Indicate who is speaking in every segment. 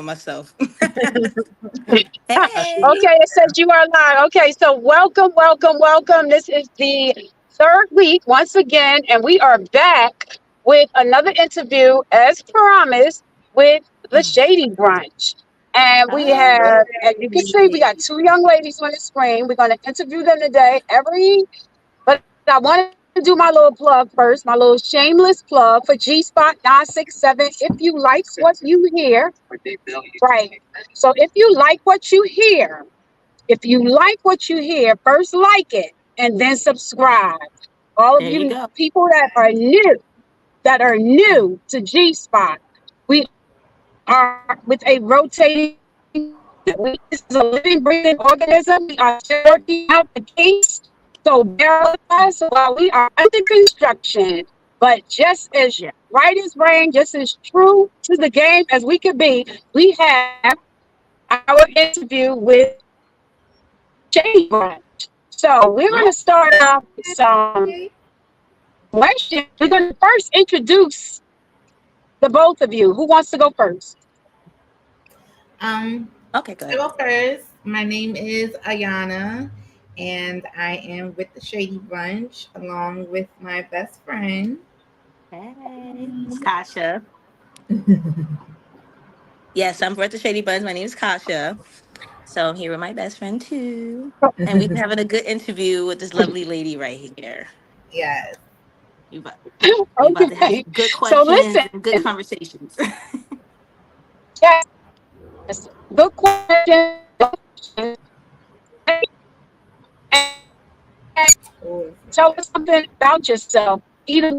Speaker 1: myself.
Speaker 2: Okay,
Speaker 1: Hey.
Speaker 2: it says you are live. Okay, so welcome, welcome, welcome. This is the third week once again, and we are back with another interview as promised with the Shady brunch. And we
Speaker 1: Oh.
Speaker 2: have, as you can see, we got two young ladies on the screen. We're going to interview them today. But I want to do my little plug first, my little shameless plug for G Spot 967. If you like what you hear, right. So if you like what you hear, if you like what you hear, first like it and then subscribe. All of
Speaker 1: There you
Speaker 2: you
Speaker 1: go.
Speaker 2: people that are new to G Spot, we are with a rotating format. This is a living, breathing organism. We are still working out the kinks, so bear with us while we are under construction. But just as
Speaker 1: Yeah.
Speaker 2: right as rain, just as true to the game as we could be, we have our interview with Shady Brunch. So we're going
Speaker 1: Yeah.
Speaker 2: to start off with some questions. We're going to first introduce the both of you. Who wants to go first?
Speaker 3: Um,
Speaker 1: Okay, go
Speaker 3: I
Speaker 1: ahead.
Speaker 3: go first. My name is Ayana, and I am with the Shady Brunch along with my best friend.
Speaker 1: Hey. It's Kasha. Yes, I'm Bertha Shady Buns. My name is Kasha. So I'm here with my best friend too. And we've been having a good interview with this lovely lady right here.
Speaker 3: Yes.
Speaker 1: We about, we about to have
Speaker 2: Okay.
Speaker 1: some good
Speaker 2: So
Speaker 1: questions
Speaker 2: listen,
Speaker 1: and good conversations.
Speaker 2: yes, good questions. And
Speaker 3: Oh,
Speaker 2: tell us something about yourself. Either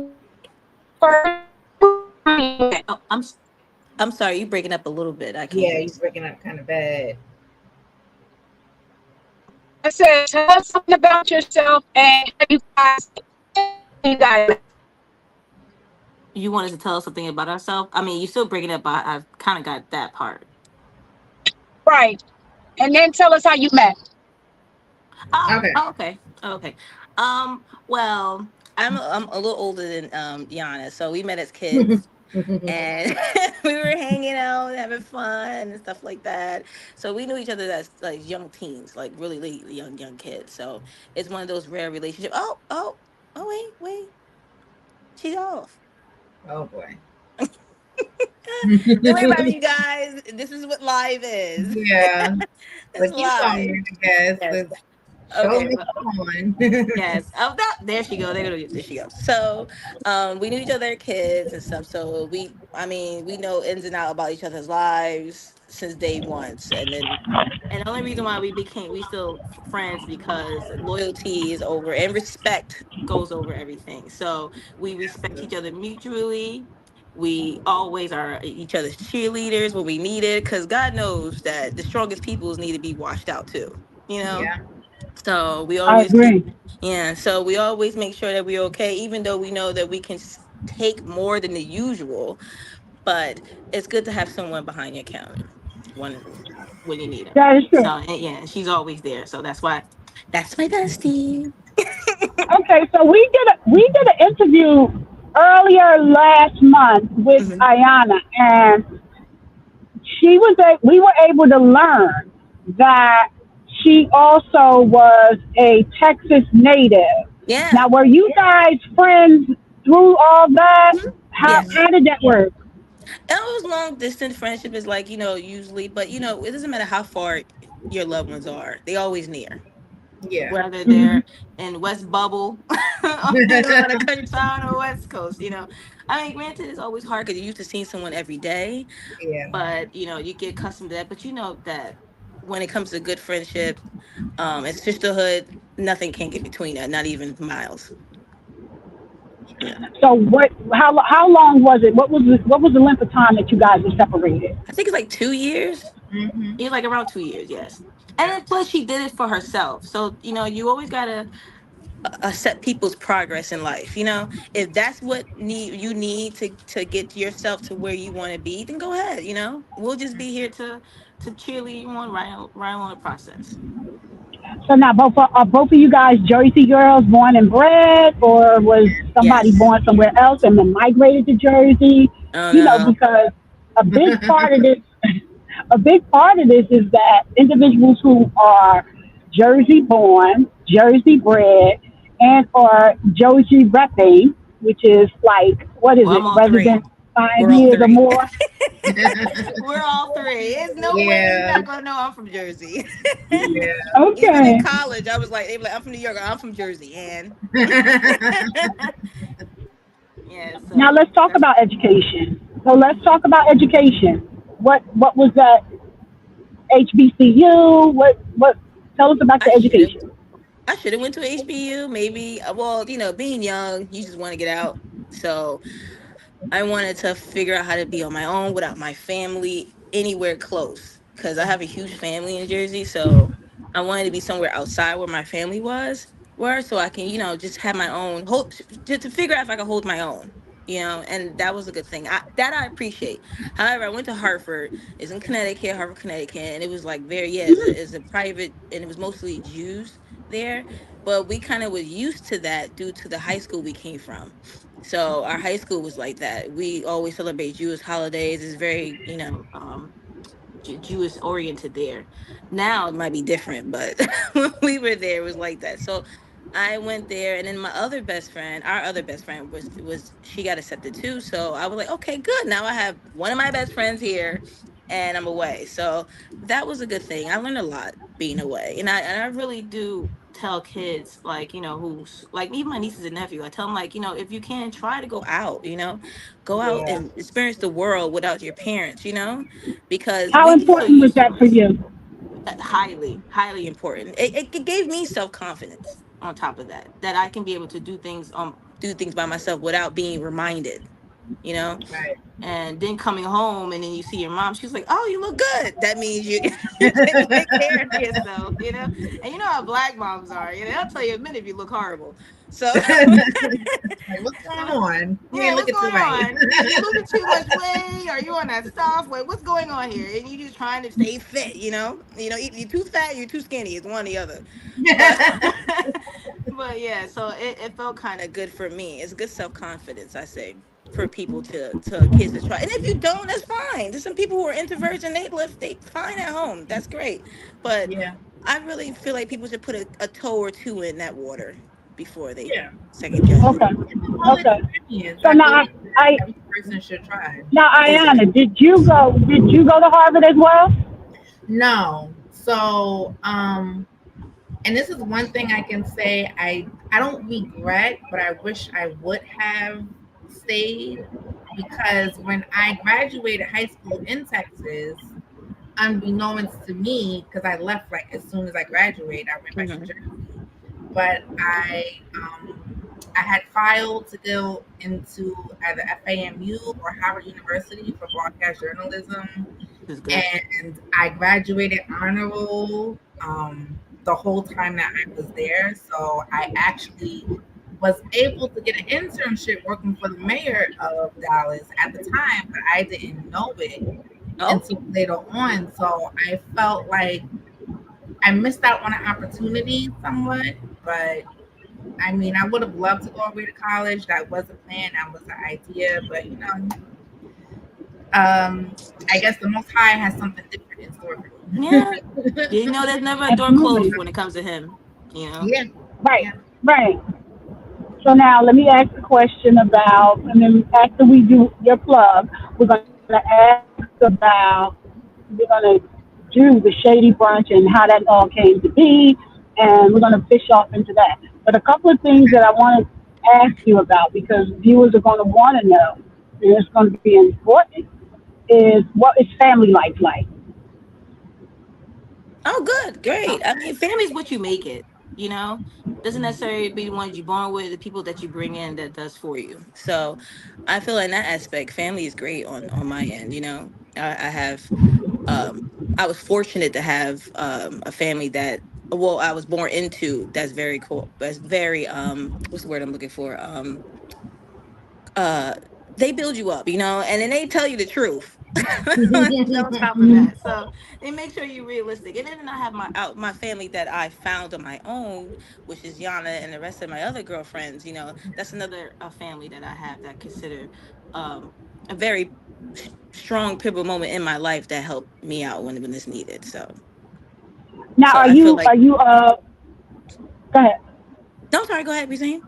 Speaker 2: first.
Speaker 1: Oh, I'm sorry, you breaking up a little bit. I can't
Speaker 3: yeah,
Speaker 1: hear you.
Speaker 3: you're breaking up kind of bad.
Speaker 2: I said, tell us something about yourself and how you guys.
Speaker 1: You wanted to tell us something about ourselves? I mean, you're still breaking up, but I've kind of got that part.
Speaker 2: Right. And then tell us how you met.
Speaker 1: Oh,
Speaker 3: Okay.
Speaker 1: oh, okay. Oh, okay. Well, I'm a little older than Yana, so we met as kids and we were hanging out, having fun and stuff like that. So we knew each other as like young teens, like really young kids. So it's one of those rare relationships. Oh, wait, she's off.
Speaker 3: Oh boy.
Speaker 1: Don't worry about me, you guys. This is what live is.
Speaker 3: Yeah.
Speaker 1: It's
Speaker 3: But keep
Speaker 1: live.
Speaker 3: going, I guess.
Speaker 1: Yes.
Speaker 3: The show
Speaker 1: Okay.
Speaker 3: must go on.
Speaker 1: Yes. Oh, that, there she go. There she goes. So, we knew each other kids and stuff. So I mean, we know ins and out about each other's lives since day one. And the only reason why we still friends because loyalty is over and respect goes over everything. So we respect each other mutually. We always are each other's cheerleaders when we need it because God knows that the strongest peoples need to be washed out too. You know,
Speaker 3: Yeah.
Speaker 1: so we
Speaker 2: I
Speaker 1: always keep,
Speaker 2: agree.
Speaker 1: yeah. So we always make sure that we're okay, even though we know that we can take more than the usual. But it's good to have someone behind your counter when when you need them.
Speaker 2: That is
Speaker 1: So
Speaker 2: true.
Speaker 1: and yeah, she's always there. So that's why that's my bestie.
Speaker 2: Okay, so we did an interview earlier last month with
Speaker 1: Hmm.
Speaker 2: Ayana, and we were able to learn that she also was a Texas native.
Speaker 1: Yeah.
Speaker 2: Now, were you guys friends through all that?
Speaker 1: Mhm.
Speaker 2: How
Speaker 1: Yes.
Speaker 2: how did that work?
Speaker 1: And it was long distance friendship is like usually, but it doesn't matter how far your loved ones are. They always near.
Speaker 3: Yeah.
Speaker 1: Whether
Speaker 2: Hmm.
Speaker 1: they're in West Bubble, on the country side or West Coast. I mean, granted, it's always hard because you're used to seeing someone every day,
Speaker 3: Yeah.
Speaker 1: but you get accustomed to that. But you know that when it comes to good friendship, and sisterhood, nothing can get between that, not even miles. Yeah,
Speaker 2: So how long was it? What was the length of time that you guys were separated?
Speaker 1: I think it's like 2 years.
Speaker 3: Mm-hmm.
Speaker 1: Yeah, like around 2 years, yes. And
Speaker 3: Yeah.
Speaker 1: then plus she did it for herself, so you always gotta accept people's progress in life. If that's what you need to get yourself to where you want to be, then go ahead. We'll just be here to cheerlead you on right on the process.
Speaker 2: So now both of you guys Jersey girls, born and bred, or was somebody
Speaker 1: Yes.
Speaker 2: born somewhere else and then migrated to Jersey?
Speaker 1: Oh
Speaker 2: You know,
Speaker 1: no.
Speaker 2: because a big part of this a big part of this is that individuals who are Jersey born, Jersey bred, and or Jersey repping, which is like, what is
Speaker 1: Well, I'm
Speaker 2: it,
Speaker 1: all three.
Speaker 2: resident five
Speaker 1: We're all
Speaker 2: years or
Speaker 1: three.
Speaker 2: more?
Speaker 1: We're all three. There's no way you're
Speaker 3: Yeah,
Speaker 1: not gonna know I'm from Jersey.
Speaker 3: yeah.
Speaker 1: Even in
Speaker 2: Okay.
Speaker 1: college, I was like, they were like, I'm from New York. I'm from Jersey, and yeah.
Speaker 2: Now
Speaker 1: So
Speaker 2: let's talk
Speaker 1: that's.
Speaker 2: about education. So let's talk about education. What was that, HBCU? What? Tell us about
Speaker 1: I
Speaker 2: the
Speaker 1: should have.
Speaker 2: education.
Speaker 1: I should have went to HBU. Maybe. Well, being young, you just want to get out. So I wanted to figure out how to be on my own without my family anywhere close because I have a huge family in Jersey. So I wanted to be somewhere outside where my family were so I can, just have my own hold to figure out if I can hold my own. And that was a good thing. I appreciate. However, I went to Hartford. It's in Connecticut, Hartford, Connecticut, and it was like very it's a private, and it was mostly Jews there. But we kind of was used to that due to the high school we came from. So our high school was like that. We always celebrate Jewish holidays. It's very, Jewish oriented there. Now it might be different, but when we were there, it was like that. So I went there, and then our other best friend was she got accepted too. So I was like, okay, good. Now I have one of my best friends here, and I'm away. So that was a good thing. I learned a lot being away, and I really do tell kids like who's like even my nieces and nephew. I tell them like if you can try to go out, go out
Speaker 3: Yeah.
Speaker 1: and experience the world without your parents, because
Speaker 2: How
Speaker 1: we get so
Speaker 2: important was
Speaker 1: used
Speaker 2: that
Speaker 1: to
Speaker 2: for
Speaker 1: it.
Speaker 2: you?
Speaker 1: Highly, highly important. It gave me self-confidence on top of that, that I can be able to do things by myself without being reminded, you know
Speaker 3: Right.
Speaker 1: and then coming home, and then you see your mom, she's like, oh, you look good. That means you you can take care of yourself, and you know how black moms are, they'll tell you a minute if you look horrible. So
Speaker 3: Like, what's going
Speaker 1: so
Speaker 3: on? You
Speaker 1: yeah,
Speaker 3: ain't
Speaker 1: what's
Speaker 3: looking too
Speaker 1: going
Speaker 3: right.
Speaker 1: on? You losing too much weight? Are you on that stuff? Wait, what's going on here? And you just trying to stay fit, you're too fat, you're too skinny. It's one or the other. But but yeah, so it felt kind of good for me. It's good self confidence, I say, for people to kids to try. And if you don't, that's fine. There's some people who are introverts and they fine at home. That's great. But
Speaker 3: Yeah.
Speaker 1: I really feel like people should put a toe or two in that water before they
Speaker 3: Yeah.
Speaker 1: second guess it.
Speaker 2: Okay.
Speaker 3: All
Speaker 2: Okay.
Speaker 3: experience,
Speaker 2: So
Speaker 3: I
Speaker 2: now,
Speaker 3: believe
Speaker 2: I
Speaker 3: every person should try.
Speaker 2: now Ayana,
Speaker 1: Exactly.
Speaker 2: did you go to Harvard as well?
Speaker 3: No. So, and this is one thing I can say I don't regret, but I wish I would have stayed because when I graduated high school in Texas, unbeknownst to me, because I left like as soon as I graduated, I went back to
Speaker 1: Hmm.
Speaker 3: Jersey. But I had filed to go into either FAMU or Howard University for broadcast journalism,
Speaker 1: It's good.
Speaker 3: and I graduated honor roll the whole time that I was there. So I actually was able to get an internship working for the mayor of Dallas at the time, but I didn't know it
Speaker 1: Oh,
Speaker 3: until later on. So I felt like I missed out on an opportunity somewhat, but I mean, I would have loved to go away to college. That was the plan. That was the idea. But I guess the Most High has something different in store for
Speaker 1: yeah.
Speaker 3: me.
Speaker 1: There's never a door closed
Speaker 2: Absolutely.
Speaker 1: when it comes to him. You know.
Speaker 3: Yeah,
Speaker 2: Right.
Speaker 3: yeah.
Speaker 2: Right. So now let me ask a question about, and then after we do your plug, we're going to ask about, we're going to do the Shady Brunch and how that all came to be, and we're going to fish off into that. But a couple of things that I want to ask you about, because viewers are going to want to know, and it's going to be important, is what is family life like?
Speaker 1: Oh, good, great. I mean, family's what you make it. You know, doesn't necessarily be the ones you're born with, the people that you bring in that does for you. So, I feel in that aspect, family is great on my end. I have, um, I was fortunate to have a family that, well, I was born into. That's very cool. That's very what's the word I'm looking for? Uh they build you up, and then they tell you the truth. On top of that, so they make sure you're realistic. And then I have my family that I found on my own, which is Yana and the rest of my other girlfriends. That's another family that I have that I consider a very strong pivotal moment in my life that helped me out when it's needed.
Speaker 2: Now,
Speaker 1: So I feel like,
Speaker 2: are you go ahead.
Speaker 1: no, sorry, go ahead, Rosine.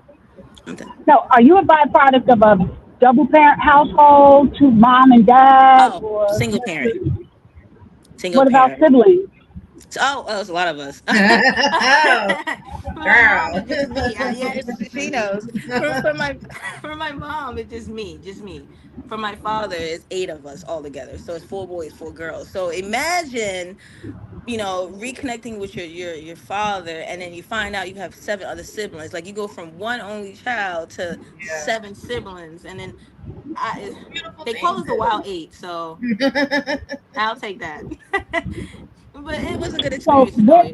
Speaker 1: I'm done.
Speaker 2: No, are you a byproduct of a double parent household, to mom and dad,
Speaker 1: Oh,
Speaker 2: or
Speaker 1: single parent, single
Speaker 2: what about
Speaker 1: parent.
Speaker 2: siblings?
Speaker 1: It's a lot of us.
Speaker 3: Oh,
Speaker 1: For my mom,
Speaker 3: girl.
Speaker 1: it's just me. Yes, she knows. For my for my mom, it's just me. For my father, it's eight of us all together. So it's four boys, four girls. So imagine, reconnecting with your father, and then you find out you have seven other siblings. Like, you go from one only child to
Speaker 3: Yeah.
Speaker 1: seven siblings, and then I
Speaker 3: Beautiful
Speaker 1: they call
Speaker 3: thing
Speaker 1: us the wild
Speaker 3: too.
Speaker 1: eight. So I'll take that. But it was a good
Speaker 2: So
Speaker 1: experience though.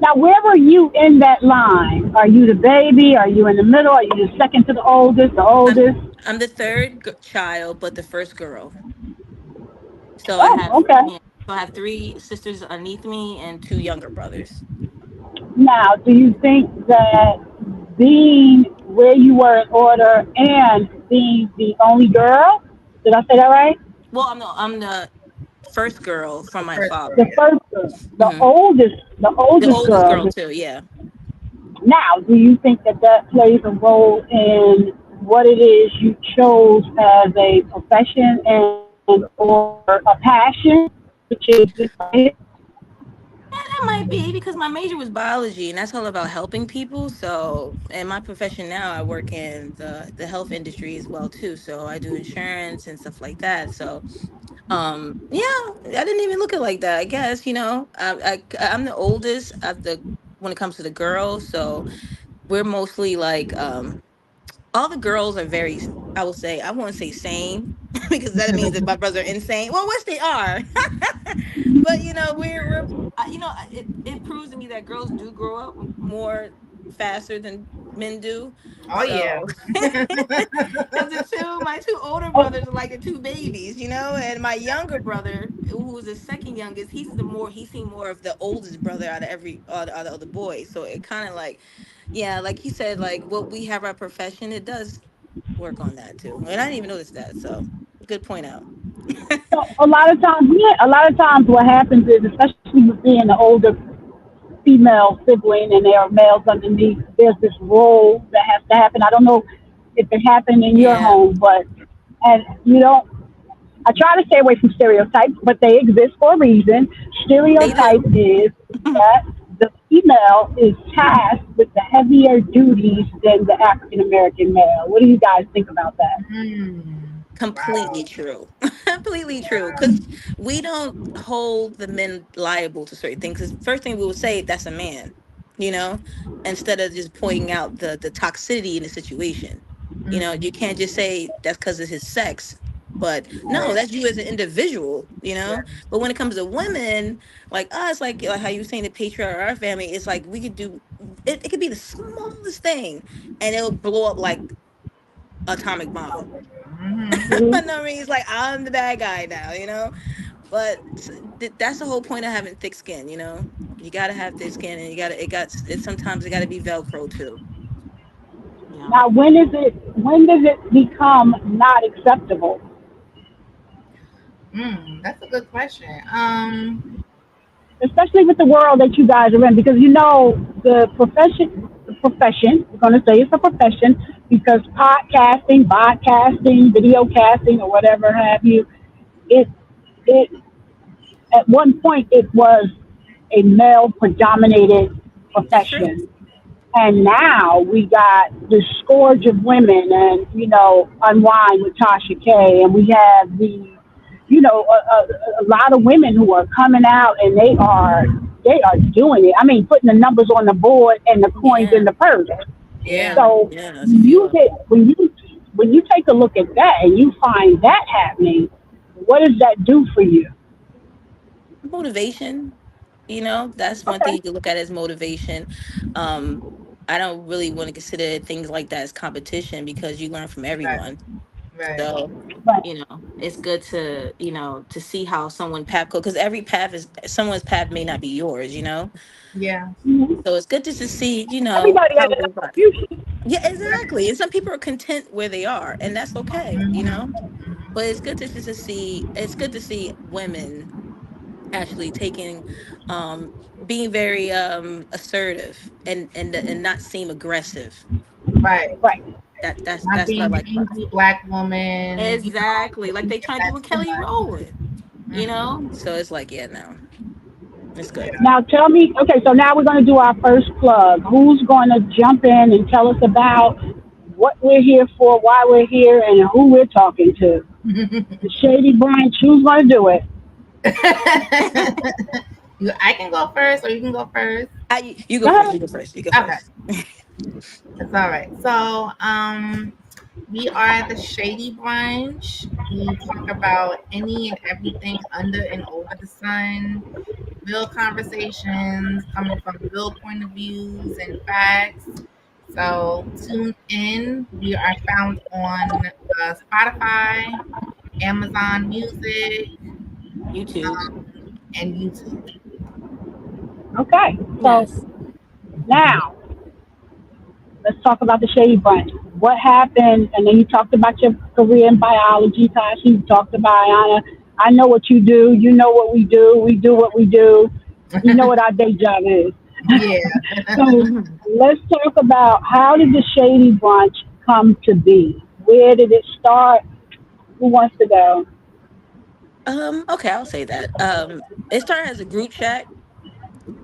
Speaker 2: now, where were you in that line? Are you the baby? Are you in the middle? Are you the second to the oldest? The
Speaker 1: I'm
Speaker 2: oldest?
Speaker 1: I'm the third child, but the first girl. So I
Speaker 2: Oh,
Speaker 1: have
Speaker 2: okay.
Speaker 1: yeah. So I have three sisters underneath me and two younger brothers.
Speaker 2: Now, do you think that being where you were in order and being the only girl, did I say that right?
Speaker 1: Well, I'm the first girl from
Speaker 3: The
Speaker 1: my
Speaker 3: first girl,
Speaker 2: The
Speaker 1: father.
Speaker 3: yeah.
Speaker 2: first girl,
Speaker 1: Hmm.
Speaker 2: the
Speaker 1: The
Speaker 2: oldest
Speaker 1: oldest
Speaker 2: girl.
Speaker 1: girl too. Yeah.
Speaker 2: Now, do you think that that plays a role in what it is you chose as a profession and or a passion, which is this right here?
Speaker 1: Yeah, that might be because my major was biology, and that's all about helping people. So, in my profession now, I work in the health industry as well too. So I do insurance and stuff like that. So, yeah, I didn't even look at it like that. I guess I'm the oldest of the when it comes to the girls. So we're mostly like, all the girls are very, I will say, I won't say sane because that means that my brothers are insane. Well, which they are. But we're it proves to me that girls do grow up more faster than men do.
Speaker 3: Oh yeah.
Speaker 1: So because my two older
Speaker 2: Oh,
Speaker 1: brothers are like the two babies, and my younger brother, who was the second youngest, he's seen more of the oldest brother out of every all the other boys. So it kind of like, yeah, like you said, like what we have our profession, it does work on that too. And I didn't even notice that. So good point out.
Speaker 2: so a lot of times, yeah, a lot of times what happens is, especially with being the older female sibling and there are males underneath, there's this role that has to happen. I don't know if it happened in your
Speaker 1: Yeah,
Speaker 2: home, but and you don't. I try to stay away from stereotypes, but they exist for a reason.
Speaker 1: they
Speaker 2: Stereotype
Speaker 1: do.
Speaker 2: is that the female is tasked with the heavier duties than the African American male. What do you guys think about that?
Speaker 3: Mm.
Speaker 1: Completely
Speaker 3: Wow.
Speaker 1: true. Completely true. Because we don't hold the men liable to certain things. Because first thing we will say, that's a man, you know, instead of just pointing out the toxicity in the situation. You
Speaker 3: Mm.
Speaker 1: can't just say that's because of his sex. But no,
Speaker 3: Right.
Speaker 1: that's you as an individual.
Speaker 3: Right.
Speaker 1: But when it comes to women, like us, like how you were saying the patriarch of our family, it's like we could do it could be the smallest thing and it'll blow up like atomic bomb.
Speaker 3: Mm-hmm.
Speaker 1: For no reason, like I'm the bad guy now. But that's the whole point of having thick skin. You gotta have thick skin, and it sometimes it gotta be Velcro too. You know,
Speaker 2: Now, when does it become not acceptable?
Speaker 3: That's a good question.
Speaker 2: Especially with the world that you guys are in, because the profession, we're going to say it's a profession, because podcasting, video casting, or whatever have you, it, it, at one point, it was a male predominated
Speaker 1: that's true.
Speaker 2: profession. And now we got the scourge of women, and Unwind with Tasha K, and we have a lot of women who are coming out, and they are doing it. I mean, putting the numbers on the board and the coins in
Speaker 1: Yeah,
Speaker 2: the purse.
Speaker 3: Yeah.
Speaker 2: So
Speaker 1: yeah. That's a
Speaker 2: when
Speaker 1: few
Speaker 2: you
Speaker 1: of
Speaker 2: get when you take a look at that and you find that happening, what does that do for you?
Speaker 1: motivation. That's one thing
Speaker 2: Okay,
Speaker 1: you can look at as motivation. Um, I don't really want to consider things like that as competition because you learn from
Speaker 3: Right.
Speaker 1: everyone.
Speaker 3: Right.
Speaker 1: So,
Speaker 2: but
Speaker 1: it's good to see how someone path because every path is someone's path may not be yours.
Speaker 3: Yeah.
Speaker 1: So it's good just to see,
Speaker 2: everybody has
Speaker 1: how
Speaker 2: an
Speaker 1: it goes.
Speaker 2: contribution.
Speaker 1: Yeah, exactly. And some people are content where they are, and that's okay.
Speaker 3: Mm-hmm.
Speaker 1: But it's good to just to see. It's good to see women actually taking, um, being very assertive and not seem aggressive.
Speaker 3: Right.
Speaker 2: Right.
Speaker 3: Not
Speaker 1: That's what I
Speaker 3: being the
Speaker 1: like about it.
Speaker 3: angry black woman,
Speaker 1: Exactly, like they
Speaker 3: if
Speaker 1: trying to do
Speaker 3: that's
Speaker 1: with
Speaker 3: too
Speaker 1: Kelly
Speaker 3: much.
Speaker 1: Rowland, you
Speaker 3: Mm-mm.
Speaker 1: know. So it's like, yeah, no, it's good.
Speaker 3: Yeah.
Speaker 2: Now tell me, okay, so now we're going to do our first plug. Who's going to jump in and tell us about what we're here for, why we're here, and who we're talking to? The Shady Brunch, who's going to do it?
Speaker 3: I can go first, or you can go first.
Speaker 1: You
Speaker 2: Go
Speaker 1: go first. You
Speaker 2: ahead.
Speaker 1: go first. You go
Speaker 3: Okay,
Speaker 1: first.
Speaker 3: that's all right. So, we are the Shady Brunch. We talk about any and everything under and over the sun. Real conversations coming from real point of views and facts. So tune in. We are found on Spotify, Amazon Music,
Speaker 1: YouTube.
Speaker 3: and YouTube.
Speaker 2: Okay, so
Speaker 1: Yes.
Speaker 2: now let's talk about the Shady Bunch. What happened? And then you talked about your career in biology, Tasha. You talked about Ayana. I know what you do. You know what we do. We do what we do. You know what our day job is.
Speaker 3: Yeah.
Speaker 2: So
Speaker 1: Mhm.
Speaker 2: let's talk about how did the Shady Bunch come to be? Where did it start? Who wants to go?
Speaker 1: Okay, I'll say that. It started as a group chat,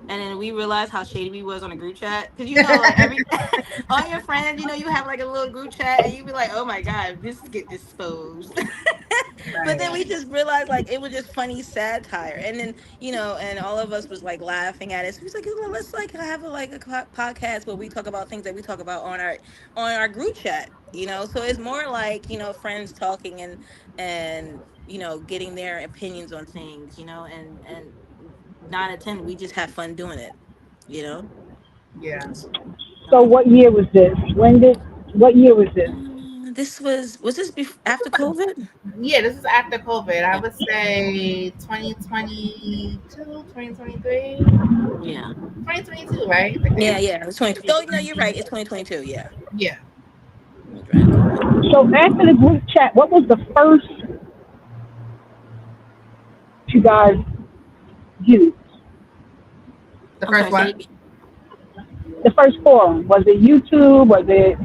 Speaker 1: and then we realized how shady we was on a group chat. Because like every all your friends, you have like a little group chat, and you be like, "Oh my god, this is get disposed." But then
Speaker 3: Right.
Speaker 1: we just realized like it was just funny satire, and then and all of us was like laughing at it. So we was like, "Well, let's like have a podcast where we talk about things that we talk about on our group chat." So it's more like friends talking and getting their opinions on things, and 9 or 10, we just have fun doing it, you know.
Speaker 3: Yeah.
Speaker 2: So
Speaker 1: So
Speaker 2: what year was this? What year was this?
Speaker 1: this was this after COVID?
Speaker 3: Yeah, this is after COVID. I
Speaker 1: Yeah,
Speaker 3: would say 2022, 2023,
Speaker 1: yeah,
Speaker 3: 2022, right? Like
Speaker 1: yeah,
Speaker 3: the
Speaker 1: yeah. It was 20. Oh no, you're right. It's
Speaker 3: beginning.
Speaker 1: 2022. Yeah,
Speaker 3: Yeah.
Speaker 1: it was right after COVID.
Speaker 2: So after the group chat, what was the first you guys used?
Speaker 3: The
Speaker 1: I'm
Speaker 3: first
Speaker 1: sorry. Say
Speaker 3: what?
Speaker 1: it again.
Speaker 2: The first forum? Was it YouTube? Was it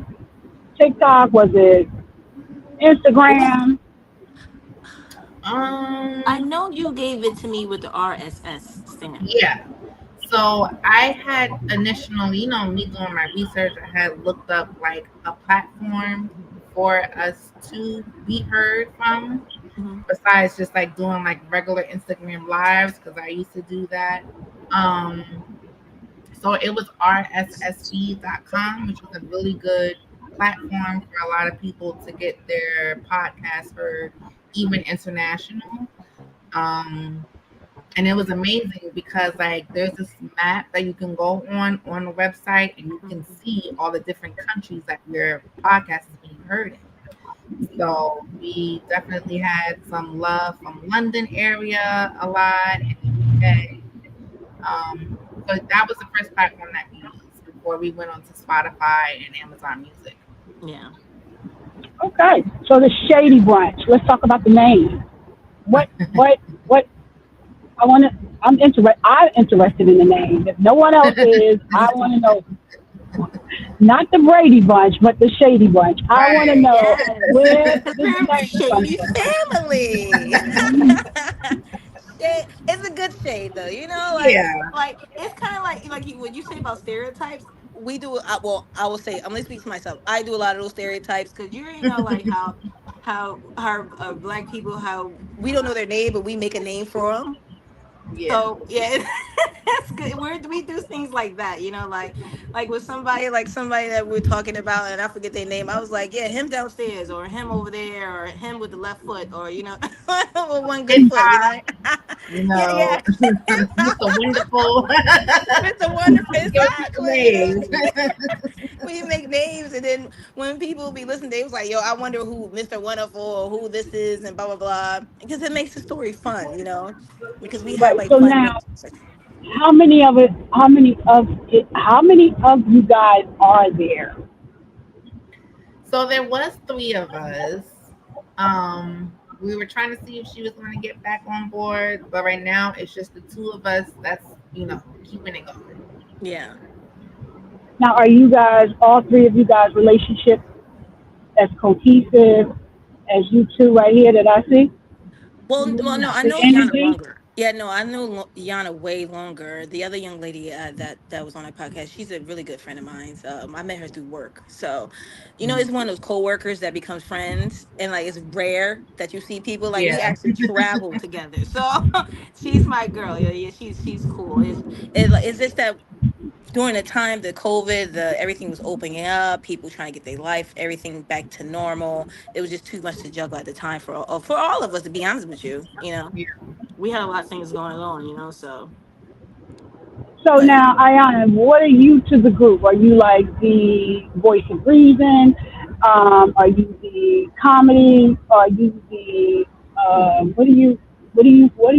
Speaker 2: TikTok? Was it
Speaker 1: It was.
Speaker 2: Instagram?
Speaker 1: I
Speaker 3: Um,
Speaker 1: know you gave it to me with the RSS stamp.
Speaker 3: yeah. So I had initially, me doing my research, I had looked up like a platform for us to be heard from,
Speaker 1: Hmm.
Speaker 3: besides just like doing like regular Instagram lives, because I used to do that. Um, so it was rssfeed.com, which was a really good platform for a lot of people to get their podcast heard, even international. Um, and it was amazing because like there's this map that you can go on the website, and you can see all the different countries that your podcast is being heard in. So we definitely had some love from London area a lot, and the UK. So that was the first platform that we used before we went on to Spotify and Amazon Music.
Speaker 1: Yeah.
Speaker 2: Okay. So the Shady Branch. Let's talk about the name. What? I want to. I'm interested. I'm interested in the name. If no one else is, I want to know. Not the Brady Bunch, but the Shady Bunch. I want to
Speaker 3: Right.
Speaker 2: know
Speaker 1: Yes,
Speaker 2: where
Speaker 1: because
Speaker 2: did the
Speaker 1: we're a
Speaker 2: name come
Speaker 1: shady
Speaker 2: from.
Speaker 1: family. It's a good shade though,
Speaker 3: Yeah.
Speaker 1: like it's kind of like what you say about stereotypes. We do. Well, I will say I'm gonna speak for myself. I do a lot of those stereotypes because like how black people, how we don't know their name but we make a name for them.
Speaker 3: Yeah.
Speaker 1: So yeah, that's good. We do things like that, like with somebody that we're talking about, and I forget their name. I was like, yeah, him downstairs, or him over there, or him with the left foot, or with one good
Speaker 3: Hip
Speaker 1: foot,
Speaker 3: hop,
Speaker 1: yeah, yeah,
Speaker 3: Mr. Wonderful.
Speaker 1: Mr. Wonderful,
Speaker 3: Give people
Speaker 1: exactly.
Speaker 3: names.
Speaker 1: We make names, and then when people be listening, they was like, yo, I wonder who Mr. Wonderful or who this is, and blah blah blah, because it makes the story fun, because we have
Speaker 2: Right.
Speaker 1: like
Speaker 2: So
Speaker 1: fun
Speaker 2: now,
Speaker 1: names.
Speaker 2: how many of it? How many of you guys are there?
Speaker 3: So there was three of us. Um, We were trying to see if she was going to get back on board, but right now it's just the two of us. That's keeping it going.
Speaker 1: Yeah.
Speaker 2: Now, are you guys, all three of you guys, relationship as cohesive as you two right here that I see?
Speaker 1: Well, no, I
Speaker 2: The
Speaker 1: know Yana
Speaker 2: energy?
Speaker 1: longer. Yeah, no, I know Yana way longer. The other young lady that was on that podcast, she's a really good friend of mine. I met her through work. So, it's one of those coworkers that becomes friends, and like it's rare that you see people like we
Speaker 3: Yeah.
Speaker 1: actually travel together. So, she's my girl. Yeah, yeah, she's cool. It's just that during the time the COVID, everything was opening up, people trying to get their life, everything back to normal. It was just too much to juggle at the time for all of us. To be honest with you,
Speaker 3: Yeah.
Speaker 1: we had a lot of things going on, so.
Speaker 2: So
Speaker 1: But
Speaker 2: now, Ayana, what are you to the group? Are you like the voice of reason? Are you the comedy? Are you the what